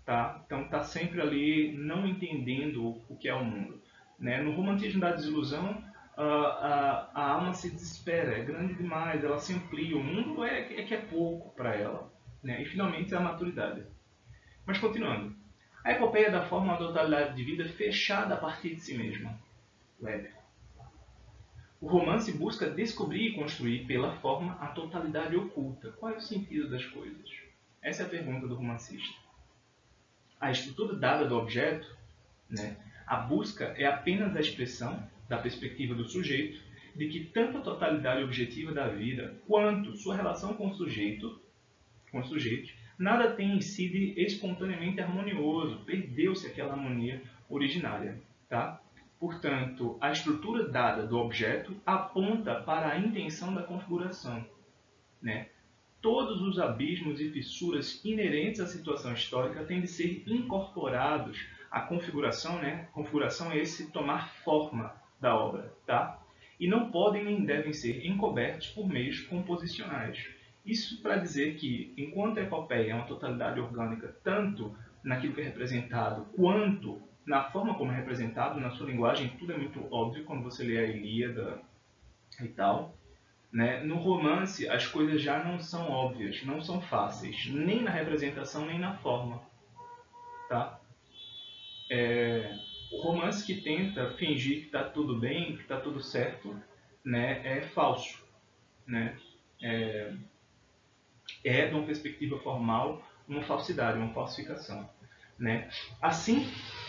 Tá? Então está sempre ali não entendendo o que é o mundo. Né? No romantismo da desilusão, a alma se desespera, é grande demais, ela se amplia, o mundo é que é pouco para ela. Né? E finalmente a maturidade. Mas continuando, a epopeia dá forma a uma totalidade de vida fechada a partir de si mesma. O épico. O romance busca descobrir e construir pela forma a totalidade oculta. Qual é o sentido das coisas? Essa é a pergunta do romancista. A estrutura dada do objeto, né, a busca é apenas a expressão, da perspectiva do sujeito, de que tanto a totalidade objetiva da vida, quanto sua relação com os sujeitos, nada tem em si de espontaneamente harmonioso, perdeu-se aquela harmonia originária. Tá? Portanto, a estrutura dada do objeto aponta para a intenção da configuração. Né? todos os abismos e fissuras inerentes à situação histórica têm de ser incorporados à configuração, né? Configuração é esse tomar forma da obra, tá? E não podem nem devem ser encobertos por meios composicionais. Isso para dizer que, enquanto a epopeia é uma totalidade orgânica, tanto naquilo que é representado, quanto na forma como é representado, na sua linguagem, tudo é muito óbvio quando você lê a Ilíada e tal, né? No romance, as coisas já não são óbvias, não são fáceis, nem na representação, nem na forma. Tá? O romance que tenta fingir que está tudo bem, que está tudo certo, né, é falso. Né? É, de uma perspectiva formal, uma falsidade, uma falsificação. Né? Assim,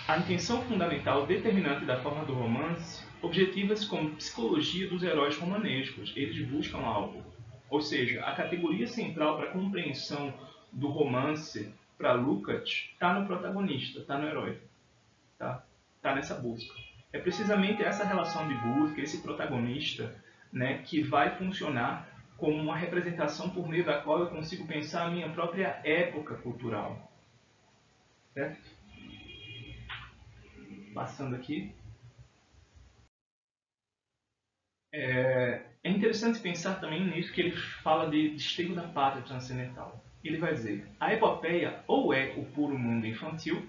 a intenção fundamental determinante da forma do romance objetiva-se como psicologia dos heróis romanescos. Eles buscam algo. Ou seja, a categoria central para a compreensão do romance para Lukács está no protagonista, está no herói. Tá? Tá nessa busca. É precisamente essa relação de busca, esse protagonista, né, que vai funcionar como uma representação por meio da qual eu consigo pensar a minha própria época cultural. Certo? Passando aqui. É interessante pensar também nisso que ele fala de desterro da pátria transcendental. Ele vai dizer, a epopeia ou é o puro mundo infantil,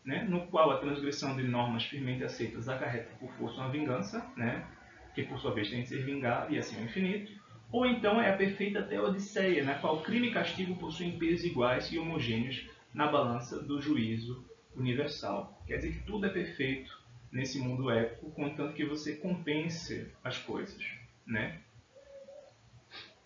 né, no qual a transgressão de normas firmemente aceitas acarreta por força uma vingança, né, que por sua vez tem de ser vingada e assim ao infinito, ou então é a perfeita teodiceia, na qual crime e castigo possuem pesos iguais e homogêneos na balança do juízo universal. Quer dizer que tudo é perfeito nesse mundo épico, contanto que você compense as coisas. Né?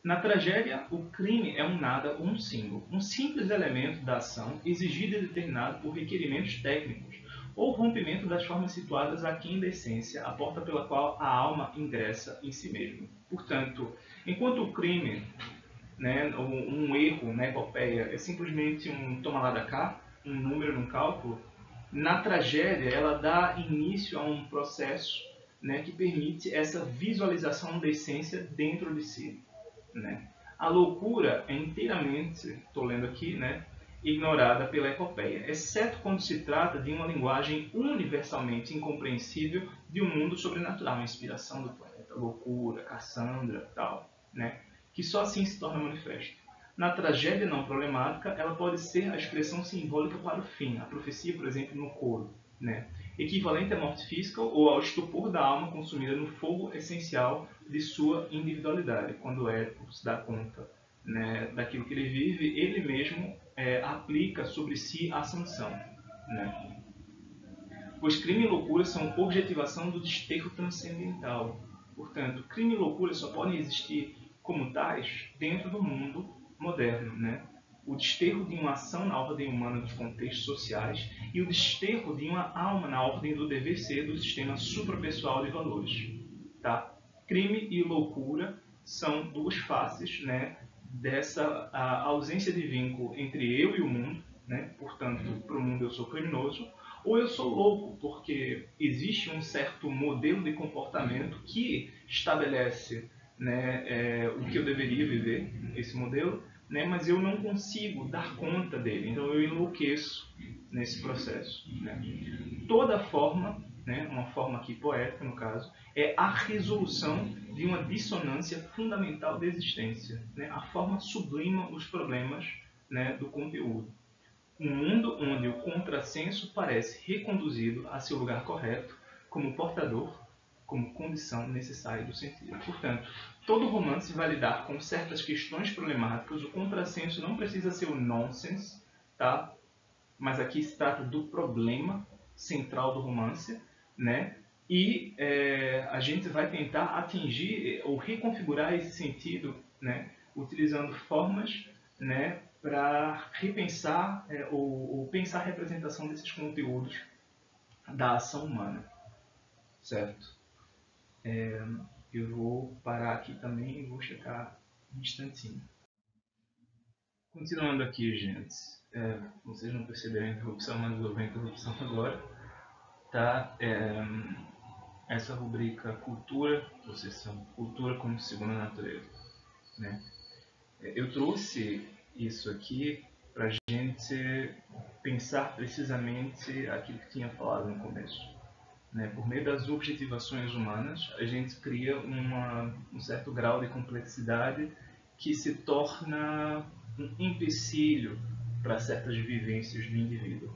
Na tragédia, o crime é um nada ou um símbolo, um simples elemento da ação exigido e determinado por requerimentos técnicos, ou rompimento das formas situadas aquém da essência, a porta pela qual a alma ingressa em si mesma. Portanto, enquanto o crime, né, um erro na epopeia, é simplesmente um toma lá da cá, um número num cálculo, na tragédia ela dá início a um processo, né, que permite essa visualização da essência dentro de si. Né? A loucura é inteiramente, estou lendo aqui, né, ignorada pela epopeia, exceto quando se trata de uma linguagem universalmente incompreensível de um mundo sobrenatural, a inspiração do poeta, loucura, Cassandra, tal, né, que só assim se torna manifesto. Na tragédia não problemática, ela pode ser a expressão simbólica para o fim, a profecia, por exemplo, no coro, né, equivalente à morte física ou ao estupor da alma consumida no fogo essencial de sua individualidade. Quando Édipo se dá conta, né, daquilo que ele vive, ele mesmo aplica sobre si a sanção. Né? Pois crime e loucura são objetivação do desterro transcendental. Portanto, crime e loucura só podem existir como tais dentro do mundo moderno. Né? O desterro de uma ação na ordem humana dos contextos sociais e o desterro de uma alma na ordem do dever ser do sistema suprapessoal de valores. Tá? Crime e loucura são duas faces, né, dessa ausência de vínculo entre eu e o mundo. Né? Portanto, para o mundo eu sou criminoso, ou eu sou louco, porque existe um certo modelo de comportamento que estabelece, né, o que eu deveria viver, esse modelo, né, mas eu não consigo dar conta dele, então eu enlouqueço nesse processo. Né? Toda forma, né, uma forma aqui poética no caso, é a resolução de uma dissonância fundamental da existência. Né? A forma sublima os problemas, né, do conteúdo. Um mundo onde o contrassenso parece reconduzido a seu lugar correto, como portador, como condição necessária do sentido. Portanto, todo romance vai lidar com certas questões problemáticas. O contrassenso não precisa ser o nonsense, tá? Mas aqui se trata do problema central do romance, né? E a gente vai tentar atingir ou reconfigurar esse sentido, né, utilizando formas, né, para repensar ou pensar a representação desses conteúdos da ação humana, certo? Eu vou parar aqui também e vou checar um instantinho. Continuando aqui, gente, vocês não perceberam a interrupção, mas eu vou a interrupção agora, tá? Essa rubrica cultura, vocês são cultura como segunda natureza, né? Eu trouxe isso aqui para a gente pensar precisamente aquilo que tinha falado no começo. Né? Por meio das objetivações humanas, a gente cria um certo grau de complexidade que se torna um empecilho para certas vivências do indivíduo.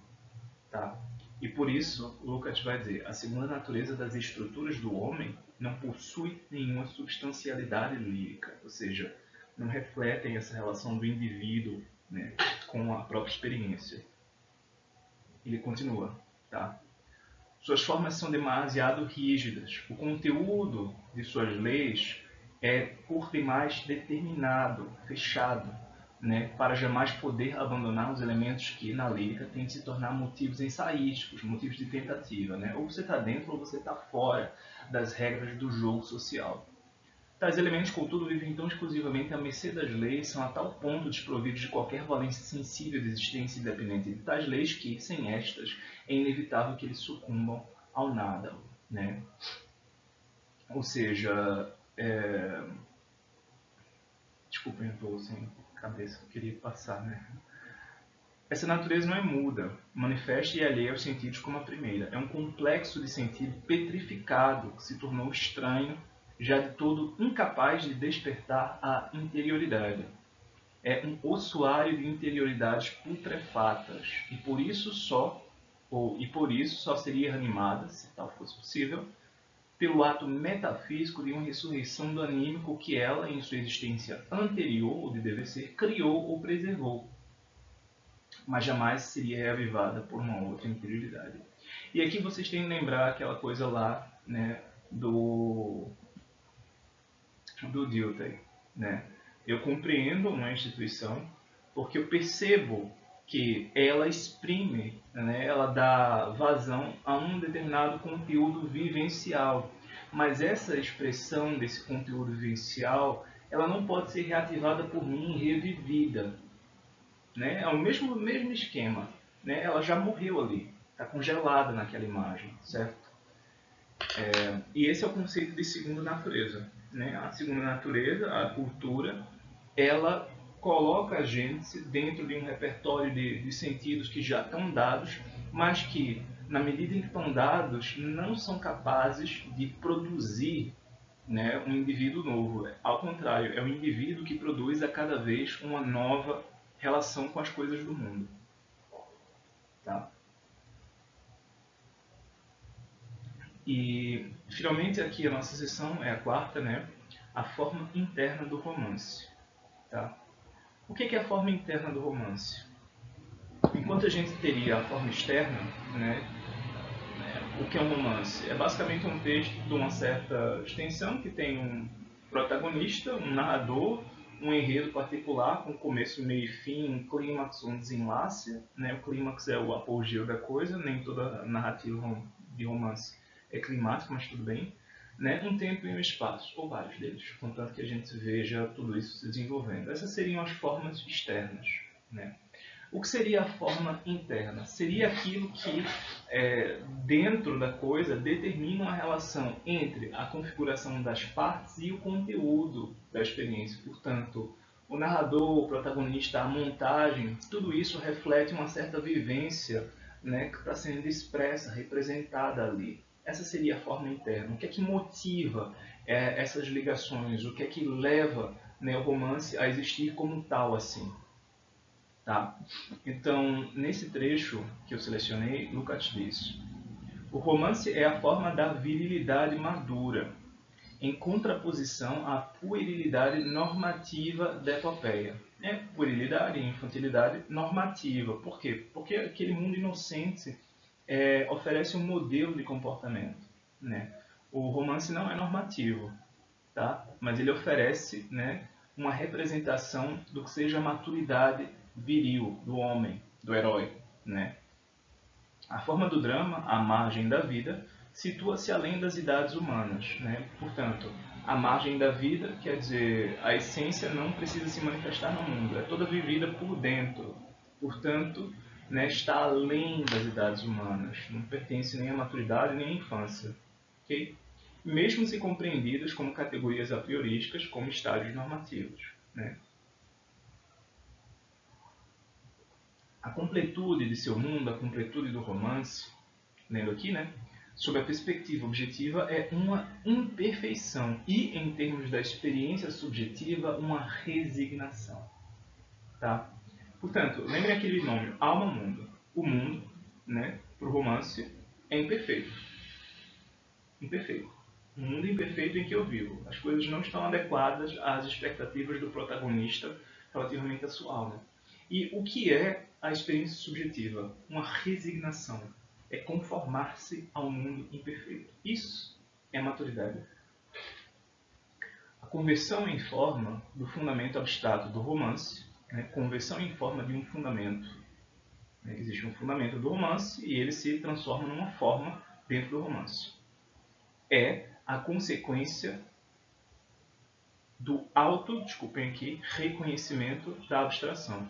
Tá? E por isso, Lukács vai dizer, a segunda natureza das estruturas do homem não possui nenhuma substancialidade lírica, ou seja, não refletem essa relação do indivíduo, né, com a própria experiência. Ele continua, tá? Suas formas são demasiado rígidas. O conteúdo de suas leis é, por demais, determinado, fechado, né, para jamais poder abandonar os elementos que, na lírica, têm de se tornar motivos ensaísticos, motivos de tentativa. Né? Ou você está dentro ou você está fora das regras do jogo social. Tais elementos, contudo, vivem tão exclusivamente à mercê das leis, são a tal ponto desprovidos de qualquer valência sensível de existência independente de tais leis que, sem estas, é inevitável que eles sucumbam ao nada. Né? Ou seja, desculpa, eu estou sem cabeça, eu queria passar. Né? Essa natureza não é muda, manifesta e alheia aos sentidos como a primeira. É um complexo de sentido petrificado que se tornou estranho, já de todo incapaz de despertar a interioridade. É um ossuário de interioridades putrefatas, e por isso só seria reanimada, se tal fosse possível, pelo ato metafísico de uma ressurreição do anímico que ela, em sua existência anterior, ou de dever ser, criou ou preservou, mas jamais seria reavivada por uma outra interioridade. E aqui vocês têm que lembrar aquela coisa lá, né, do Dilthey, né? Eu compreendo uma instituição porque eu percebo que ela exprime, né, ela dá vazão a um determinado conteúdo vivencial. Mas essa expressão desse conteúdo vivencial, ela não pode ser reativada por mim e revivida. Né? É o mesmo esquema. Né? Ela já morreu ali, está congelada naquela imagem, certo? E esse é o conceito de segunda natureza. Né? A segunda natureza, a cultura, ela coloca a gente dentro de um repertório de sentidos que já estão dados, mas que, na medida em que estão dados, não são capazes de produzir, né, um indivíduo novo. Ao contrário, é o indivíduo que produz a cada vez uma nova relação com as coisas do mundo. Tá? E, finalmente, aqui a nossa sessão é a quarta, né? A forma interna do romance. Tá? O que é a forma interna do romance? Enquanto a gente teria a forma externa, né? O que é um romance? É basicamente um texto de uma certa extensão que tem um protagonista, um narrador, um enredo particular com começo, meio e fim, um clímax, um desenlace. Né? O clímax é o apogeu da coisa, nem toda narrativa de romance é climática, mas tudo bem. Né? Um tempo e um espaço, ou vários deles, contanto que a gente veja tudo isso se desenvolvendo. Essas seriam as formas externas. Né? O que seria a forma interna? Seria aquilo que, dentro da coisa, determina uma relação entre a configuração das partes e o conteúdo da experiência. Portanto, o narrador, o protagonista, a montagem, tudo isso reflete uma certa vivência, né, que está sendo expressa, representada ali. Essa seria a forma interna. O que é que motiva essas ligações? O que é que leva, né, o romance a existir como tal assim? Tá? Então, nesse trecho que eu selecionei, Lukács diz: o romance é a forma da virilidade madura, em contraposição à puerilidade normativa da epopeia. Puerilidade e infantilidade normativa. Por quê? Porque aquele mundo inocente oferece um modelo de comportamento. Né? O romance não é normativo, tá? Mas ele oferece, né, uma representação do que seja a maturidade viril do homem, do herói. Né? A forma do drama, à margem da vida, situa-se além das idades humanas. Né? Portanto, a margem da vida quer dizer a essência não precisa se manifestar no mundo, é toda vivida por dentro. Portanto, né, está além das idades humanas, não pertence nem à maturidade nem à infância. Okay? Mesmo se compreendidas como categorias a priorísticas, como estágios normativos. Né? A completude de seu mundo, a completude do romance, lendo aqui, né? Sob a perspectiva objetiva, é uma imperfeição e, em termos da experiência subjetiva, uma resignação. Tá? Portanto, lembrem aquele nome, alma-mundo. O mundo, né, para o romance, é imperfeito. Imperfeito. Um mundo imperfeito em que eu vivo. As coisas não estão adequadas às expectativas do protagonista relativamente à sua alma. E o que é a experiência subjetiva? Uma resignação. É conformar-se ao mundo imperfeito. Isso é maturidade. A conversão em forma do fundamento abstrato do romance, né? Conversão em forma de um fundamento. Existe um fundamento do romance e ele se transforma numa forma dentro do romance. É a consequência do reconhecimento da abstração.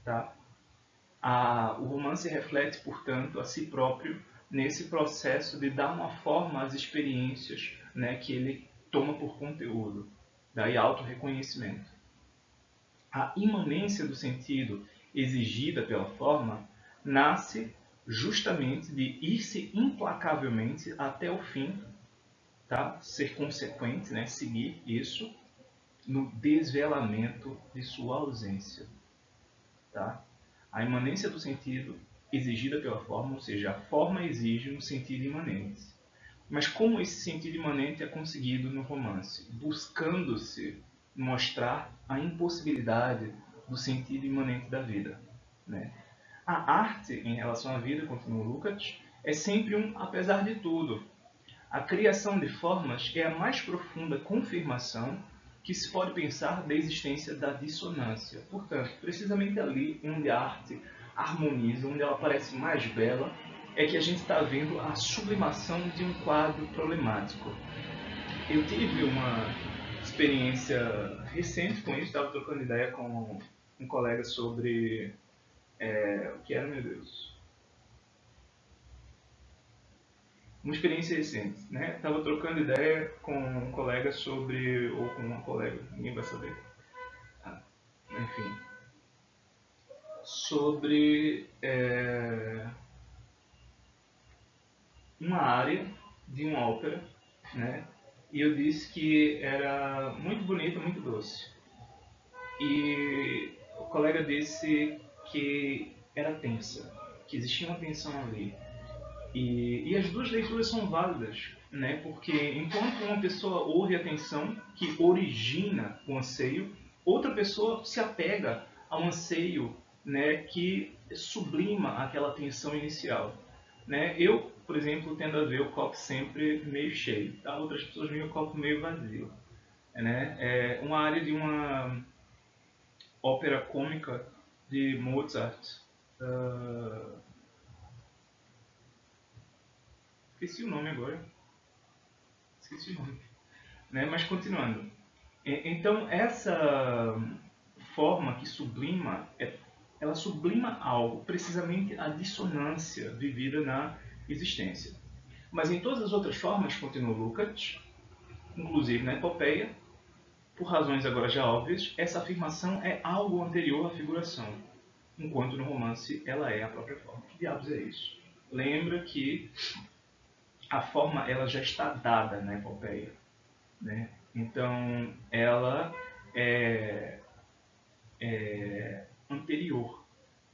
Tá? O romance reflete, portanto, a si próprio nesse processo de dar uma forma às experiências, né, que ele toma por conteúdo. Daí auto-reconhecimento. A imanência do sentido exigida pela forma nasce justamente de ir-se implacavelmente até o fim, tá? Ser consequente, né? Seguir isso no desvelamento de sua ausência. Tá? A imanência do sentido exigida pela forma, ou seja, a forma exige um sentido imanente. Mas como esse sentido imanente é conseguido no romance? Buscando-se mostrar a impossibilidade do sentido imanente da vida. Né? A arte em relação à vida, continua Lukács, é sempre um apesar de tudo. A criação de formas é a mais profunda confirmação que se pode pensar da existência da dissonância. Portanto, precisamente ali onde a arte harmoniza, onde ela parece mais bela, é que a gente está vendo a sublimação de um quadro problemático. Eu tive uma experiência recente com isso, estava trocando ideia com um colega sobre... o que era, meu Deus? Uma experiência recente, né? Estava trocando ideia com um colega sobre... ou com uma colega, ninguém vai saber. Enfim. Sobre uma área de uma ópera, né? E eu disse que era muito bonita, muito doce. E o colega disse que era tensa, que existia uma tensão ali. E as duas leituras são válidas, né? Porque enquanto uma pessoa ouve a tensão que origina o anseio, outra pessoa se apega ao anseio, né, que sublima aquela tensão inicial. Né? Eu, por exemplo, tendo a ver o copo sempre meio cheio, tá? Outras pessoas veem o copo meio vazio. Né? É uma área de uma ópera cômica de Mozart. Esqueci o nome agora. Esqueci o nome. Né? Mas continuando. Então, essa forma que sublima, ela sublima algo, precisamente a dissonância vivida na existência. Mas em todas as outras formas, continua Lukács, inclusive na epopeia, por razões agora já óbvias, essa afirmação é algo anterior à figuração, enquanto no romance ela é a própria forma. Que diabos é isso? Lembra que a forma ela já está dada na epopeia, né? Então ela é anterior,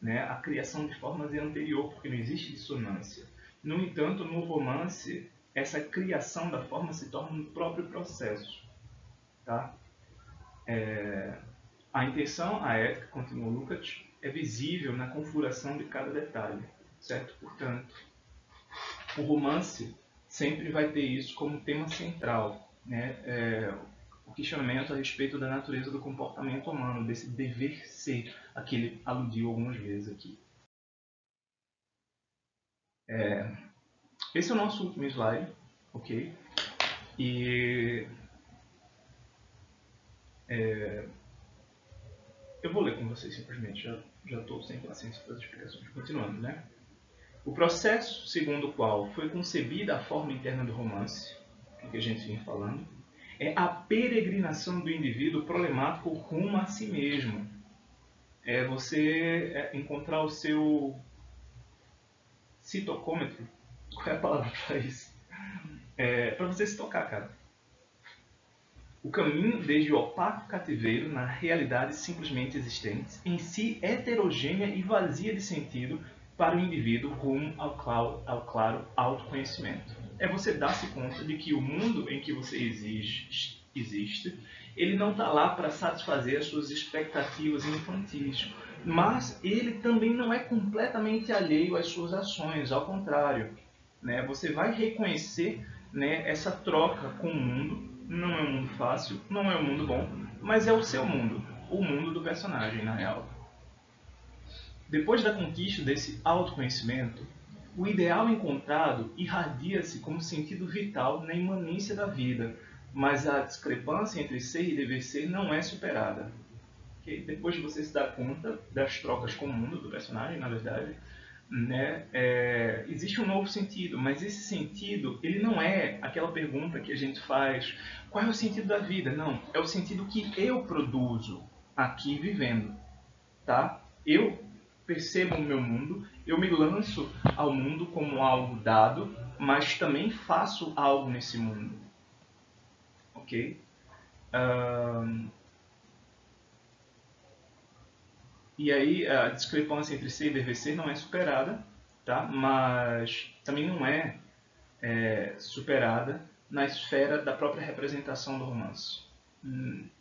né? A criação de formas é anterior porque não existe dissonância. No entanto, no romance essa criação da forma se torna um próprio processo, tá? A intenção, a ética, continua Lukács, é visível na configuração de cada detalhe, certo? Portanto, o romance sempre vai ter isso como tema central, né? O questionamento a respeito da natureza do comportamento humano, desse dever ser, a que ele aludiu algumas vezes aqui. Esse é o nosso último slide, ok? E eu vou ler com vocês simplesmente, já estou sem paciência para as explicações. Continuando, né? O processo segundo o qual foi concebida a forma interna do romance, que a gente vinha falando, é a peregrinação do indivíduo problemático rumo a si mesmo. é você encontrar o seu citocômetro. Qual é a palavra para isso? Para você se tocar, cara. O caminho desde o opaco cativeiro na realidade simplesmente existente, em si heterogênea e vazia de sentido, para o indivíduo rumo ao claro autoconhecimento. É você dar-se conta de que o mundo em que você existe, ele não está lá para satisfazer as suas expectativas infantis, mas ele também não é completamente alheio às suas ações, ao contrário. Né? Você vai reconhecer, né, essa troca com o mundo. Não é um mundo fácil, não é um mundo bom, mas é o seu mundo, o mundo do personagem, na real. Depois da conquista desse autoconhecimento, o ideal encontrado irradia-se como sentido vital na imanência da vida, mas a discrepância entre ser e dever ser não é superada. Okay? Depois de você se dar conta das trocas com o mundo do personagem, na verdade, né, existe um novo sentido, mas esse sentido ele não é aquela pergunta que a gente faz, qual é o sentido da vida? Não, é o sentido que eu produzo aqui vivendo, tá? Eu percebo o meu mundo, eu me lanço ao mundo como algo dado, mas também faço algo nesse mundo, ok? E aí a discrepância entre ser e dever ser não é superada, tá? Mas também não é superada na esfera da própria representação do romance.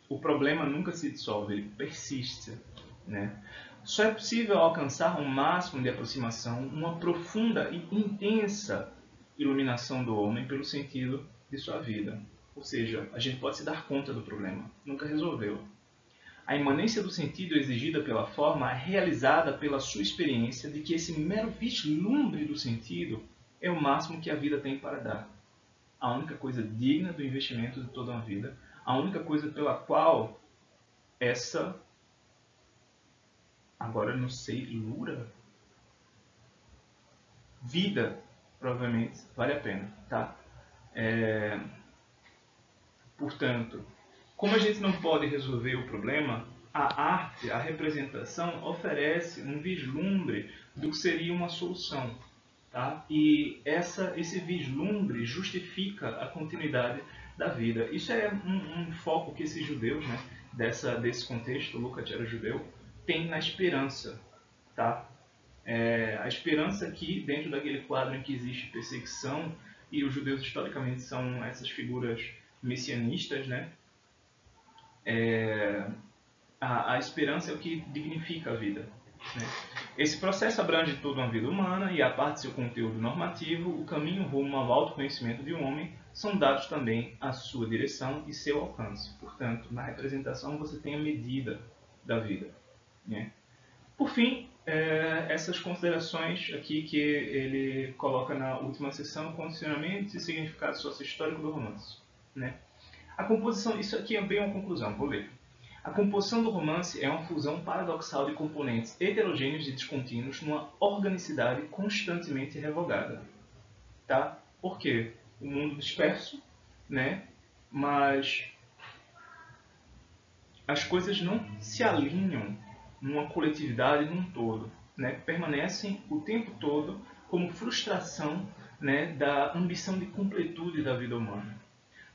O problema nunca se dissolve, ele persiste. Né? Só é possível alcançar um máximo de aproximação, uma profunda e intensa iluminação do homem pelo sentido de sua vida. Ou seja, a gente pode se dar conta do problema, nunca resolveu. A imanência do sentido exigida pela forma é realizada pela sua experiência de que esse mero vislumbre do sentido é o máximo que a vida tem para dar. A única coisa digna do investimento de toda uma vida, a única coisa pela qual essa, agora eu não sei, vida, provavelmente, vale a pena, tá? Portanto, como a gente não pode resolver o problema, a arte, a representação, oferece um vislumbre do que seria uma solução. Tá? E esse vislumbre justifica a continuidade da vida. Isso é um foco que esses judeus, né, desse contexto, Lukács era judeu, tem na esperança. Tá? A esperança que, dentro daquele quadro em que existe perseguição, e os judeus historicamente são essas figuras messianistas, né? A esperança é o que dignifica a vida. Né? Esse processo abrange toda uma vida humana e, a parte de seu conteúdo normativo, o caminho rumo ao autoconhecimento de um homem são dados também à sua direção e seu alcance. Portanto, na representação você tem a medida da vida. Né? Por fim, essas considerações aqui que ele coloca na última sessão, condicionamentos e significado sociohistórico do romance. Né? A composição, isso aqui é bem uma conclusão, vou ler. A composição do romance é uma fusão paradoxal de componentes heterogêneos e descontínuos numa organicidade constantemente revogada. Tá? Por quê? O mundo disperso, né? Mas as coisas não se alinham numa coletividade num todo. Né? Permanecem o tempo todo como frustração, né, da ambição de completude da vida humana.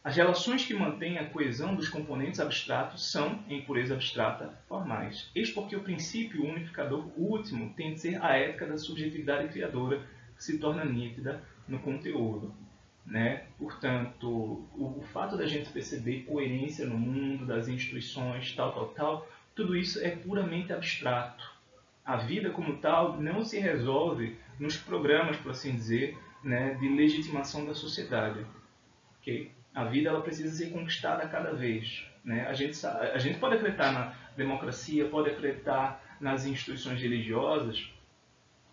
As relações que mantêm a coesão dos componentes abstratos são, em pureza abstrata, formais. Eis porque o princípio unificador último tem de ser a ética da subjetividade criadora, que se torna nítida no conteúdo. Né? Portanto, o fato da gente perceber coerência no mundo, das instituições, tal, tudo isso é puramente abstrato. A vida como tal não se resolve nos programas, por assim dizer, né, de legitimação da sociedade. Okay? A vida ela precisa ser conquistada a cada vez. Né? A gente pode acreditar na democracia, pode acreditar nas instituições religiosas,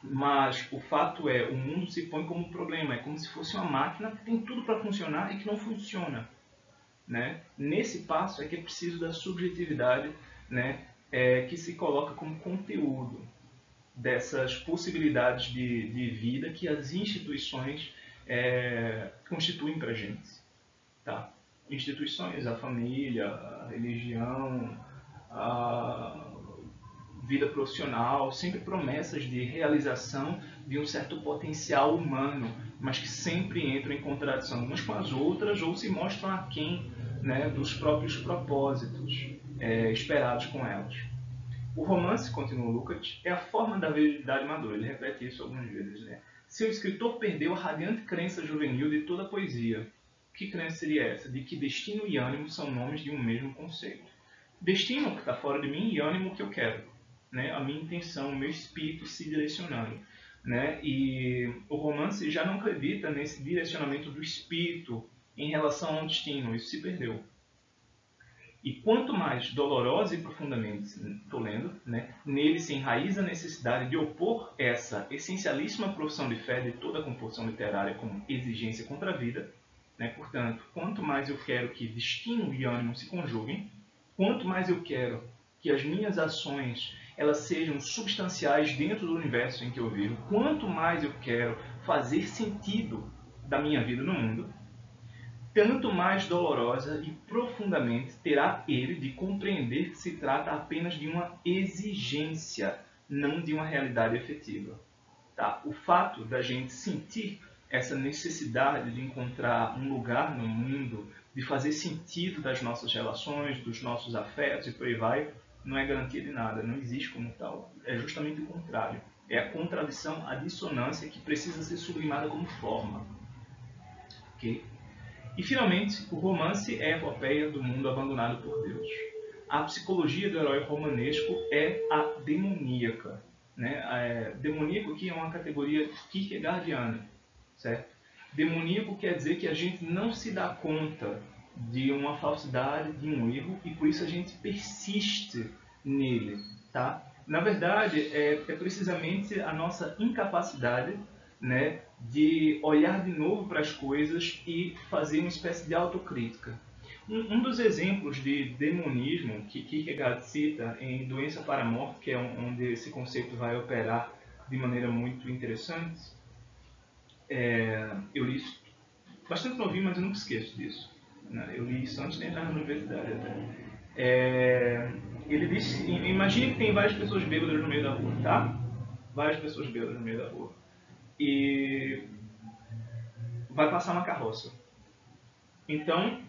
mas o fato é, o mundo se põe como um problema. É como se fosse uma máquina que tem tudo para funcionar e que não funciona. Né? Nesse passo é que é preciso da subjetividade, né, que se coloca como conteúdo dessas possibilidades de vida que as instituições constituem para a gente. Tá? Instituições, a família, a religião, vida profissional, sempre promessas de realização de um certo potencial humano, mas que sempre entram em contradição umas com as outras ou se mostram aquém, né, dos próprios propósitos esperados com elas. O romance, continua Lukács, é a forma da virilidade madura. Ele repete isso algumas vezes. Né? Seu escritor perdeu a radiante crença juvenil de toda a poesia. Que crença seria essa? De que destino e ânimo são nomes de um mesmo conceito. Destino, que está fora de mim, e ânimo, que eu quero. Né? A minha intenção, o meu espírito se direcionando. Né? E o romance já não acredita nesse direcionamento do espírito em relação ao destino. Isso se perdeu. E quanto mais dolorosa e profundamente, estou lendo, né, nele se enraiza a necessidade de opor essa essencialíssima profissão de fé de toda a composição literária como exigência contra a vida, né, portanto, quanto mais eu quero que destino e ânimo se conjuguem, quanto mais eu quero que as minhas ações elas sejam substanciais dentro do universo em que eu vivo, quanto mais eu quero fazer sentido da minha vida no mundo, tanto mais dolorosa e profundamente terá ele de compreender que se trata apenas de uma exigência, não de uma realidade efetiva. Tá? O fato da gente sentir essa necessidade de encontrar um lugar no mundo, de fazer sentido das nossas relações, dos nossos afetos e por aí vai, não é garantia de nada, não existe como tal. É justamente o contrário. É a contradição, a dissonância que precisa ser sublimada como forma. Ok? E, finalmente, o romance é a epopeia do mundo abandonado por Deus. A psicologia do herói romanesco é a demoníaca. Né? Demoníaco aqui é uma categoria kierkegaardiana. Certo? Demoníaco quer dizer que a gente não se dá conta de uma falsidade, de um erro, e por isso a gente persiste nele. Tá? Na verdade, é precisamente a nossa incapacidade, né, de olhar de novo para as coisas e fazer uma espécie de autocrítica. Um dos exemplos de demonismo que Kierkegaard cita em Doença para a Morte, que é onde esse conceito vai operar de maneira muito interessante, eu li isso bastante novinho, mas eu nunca esqueço disso. Né? Eu li isso antes de entrar na universidade até. Ele diz, imagine que tem várias pessoas bêbadas no meio da rua, tá? Várias pessoas bêbadas no meio da rua. E vai passar uma carroça. Então,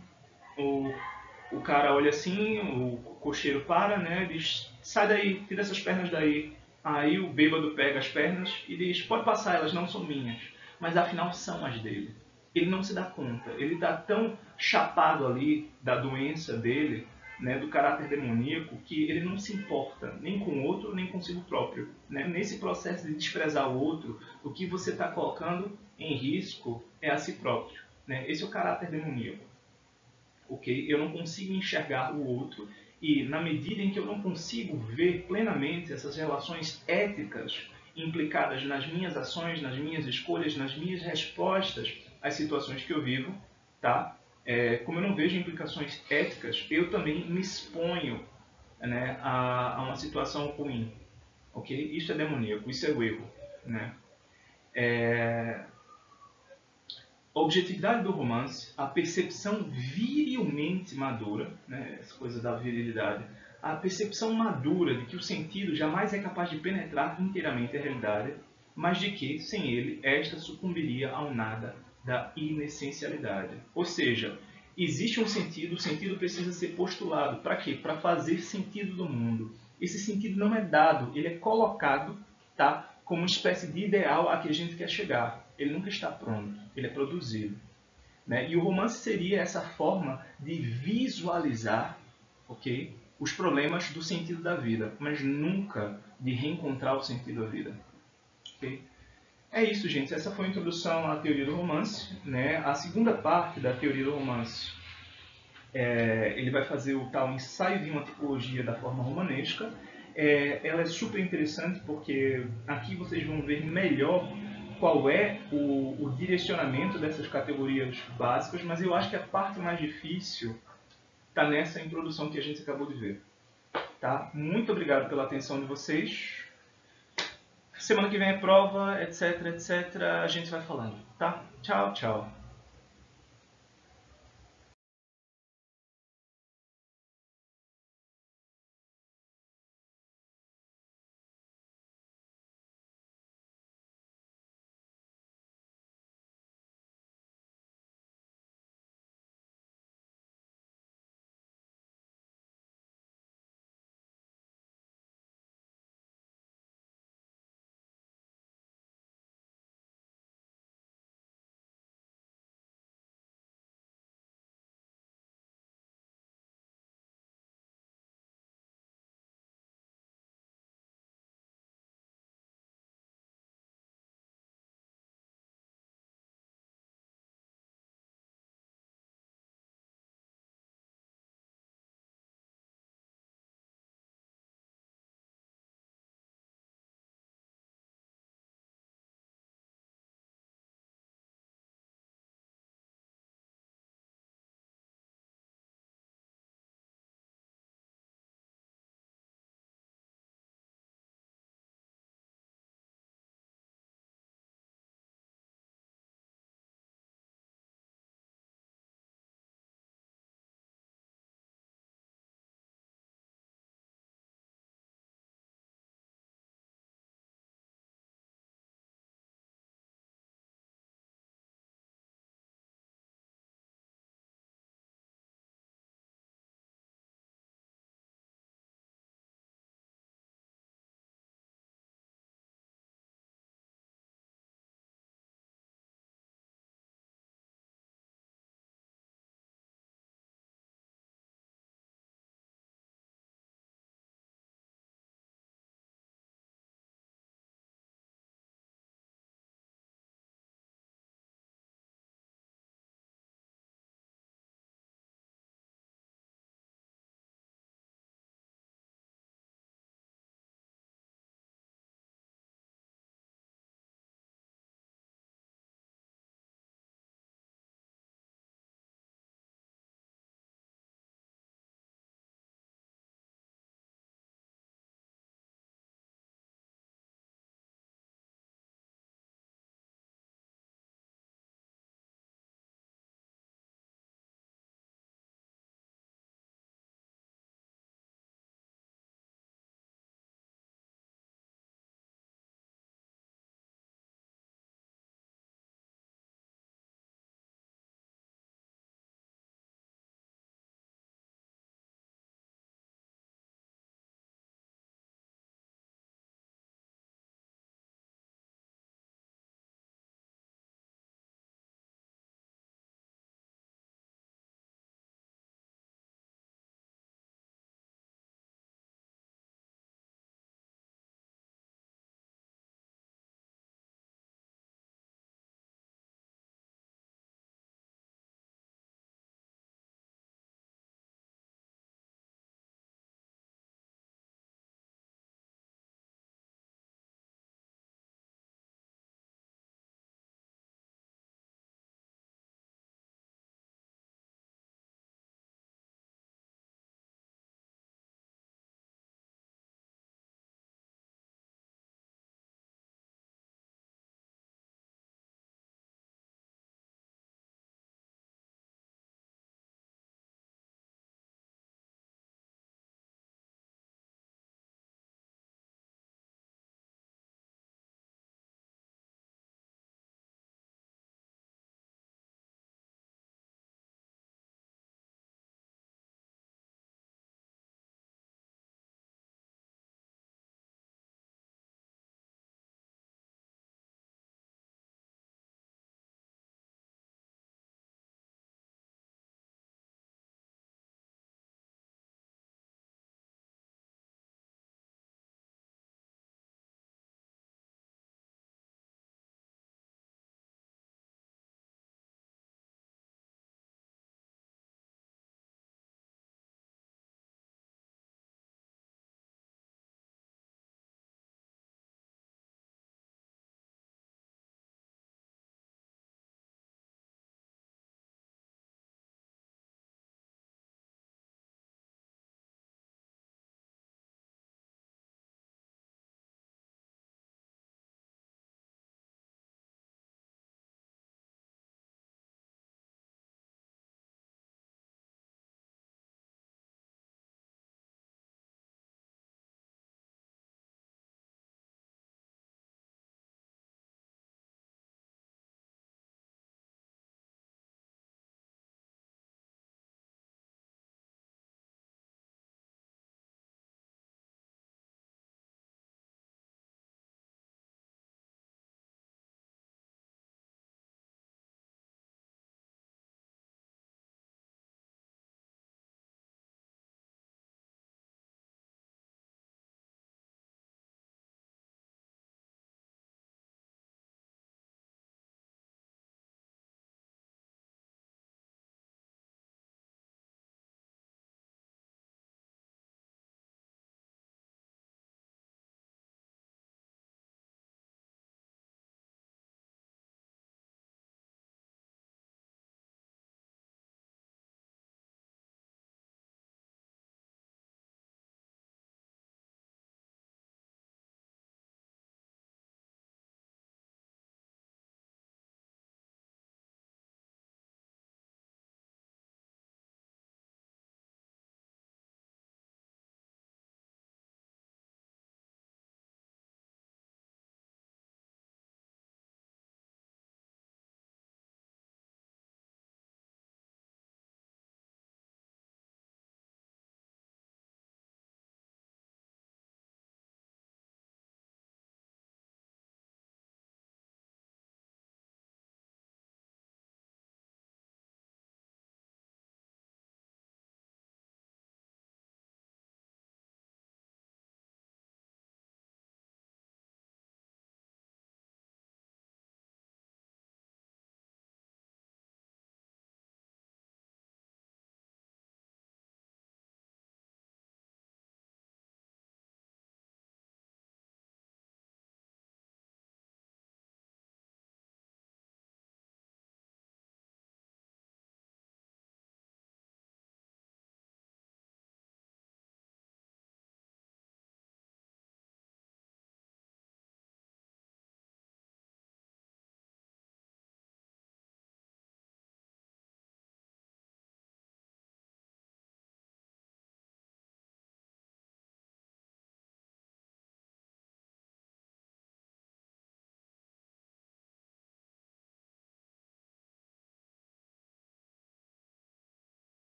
o cara olha assim, o cocheiro para, né, diz, sai daí, tira essas pernas daí. Aí o bêbado pega as pernas e diz, pode passar, elas não são minhas. Mas afinal são as dele. Ele não se dá conta. Ele está tão chapado ali da doença dele, né, do caráter demoníaco, que ele não se importa nem com o outro, nem consigo próprio. Né? Nesse processo de desprezar o outro, o que você está colocando em risco é a si próprio. Né? Esse é o caráter demoníaco. Okay? Eu não consigo enxergar o outro e, na medida em que eu não consigo ver plenamente essas relações éticas implicadas nas minhas ações, nas minhas escolhas, nas minhas respostas às situações que eu vivo, tá? Como eu não vejo implicações éticas, eu também me exponho, né, a uma situação ruim. Okay? Isso é demoníaco, isso é o erro. Né? A objetividade do romance, a percepção virilmente madura, né, essa coisa da virilidade, a percepção madura de que o sentido jamais é capaz de penetrar inteiramente a realidade, mas de que, sem ele, esta sucumbiria ao nada da inessencialidade. Ou seja, existe um sentido, o sentido precisa ser postulado. Para quê? Para fazer sentido do mundo. Esse sentido não é dado, ele é colocado, tá, como uma espécie de ideal a que a gente quer chegar. Ele nunca está pronto, ele é produzido. Né? E o romance seria essa forma de visualizar, okay, os problemas do sentido da vida, mas nunca de reencontrar o sentido da vida. Okay? É isso, gente. Essa foi a introdução à teoria do romance. Né? A segunda parte da teoria do romance, ele vai fazer o tal ensaio de uma tipologia da forma romanesca. Ela é super interessante porque aqui vocês vão ver melhor qual é o direcionamento dessas categorias básicas, mas eu acho que a parte mais difícil está nessa introdução que a gente acabou de ver. Tá? Muito obrigado pela atenção de vocês. Semana que vem é prova, etc, etc. A gente vai falando. Tá? Tchau, tchau.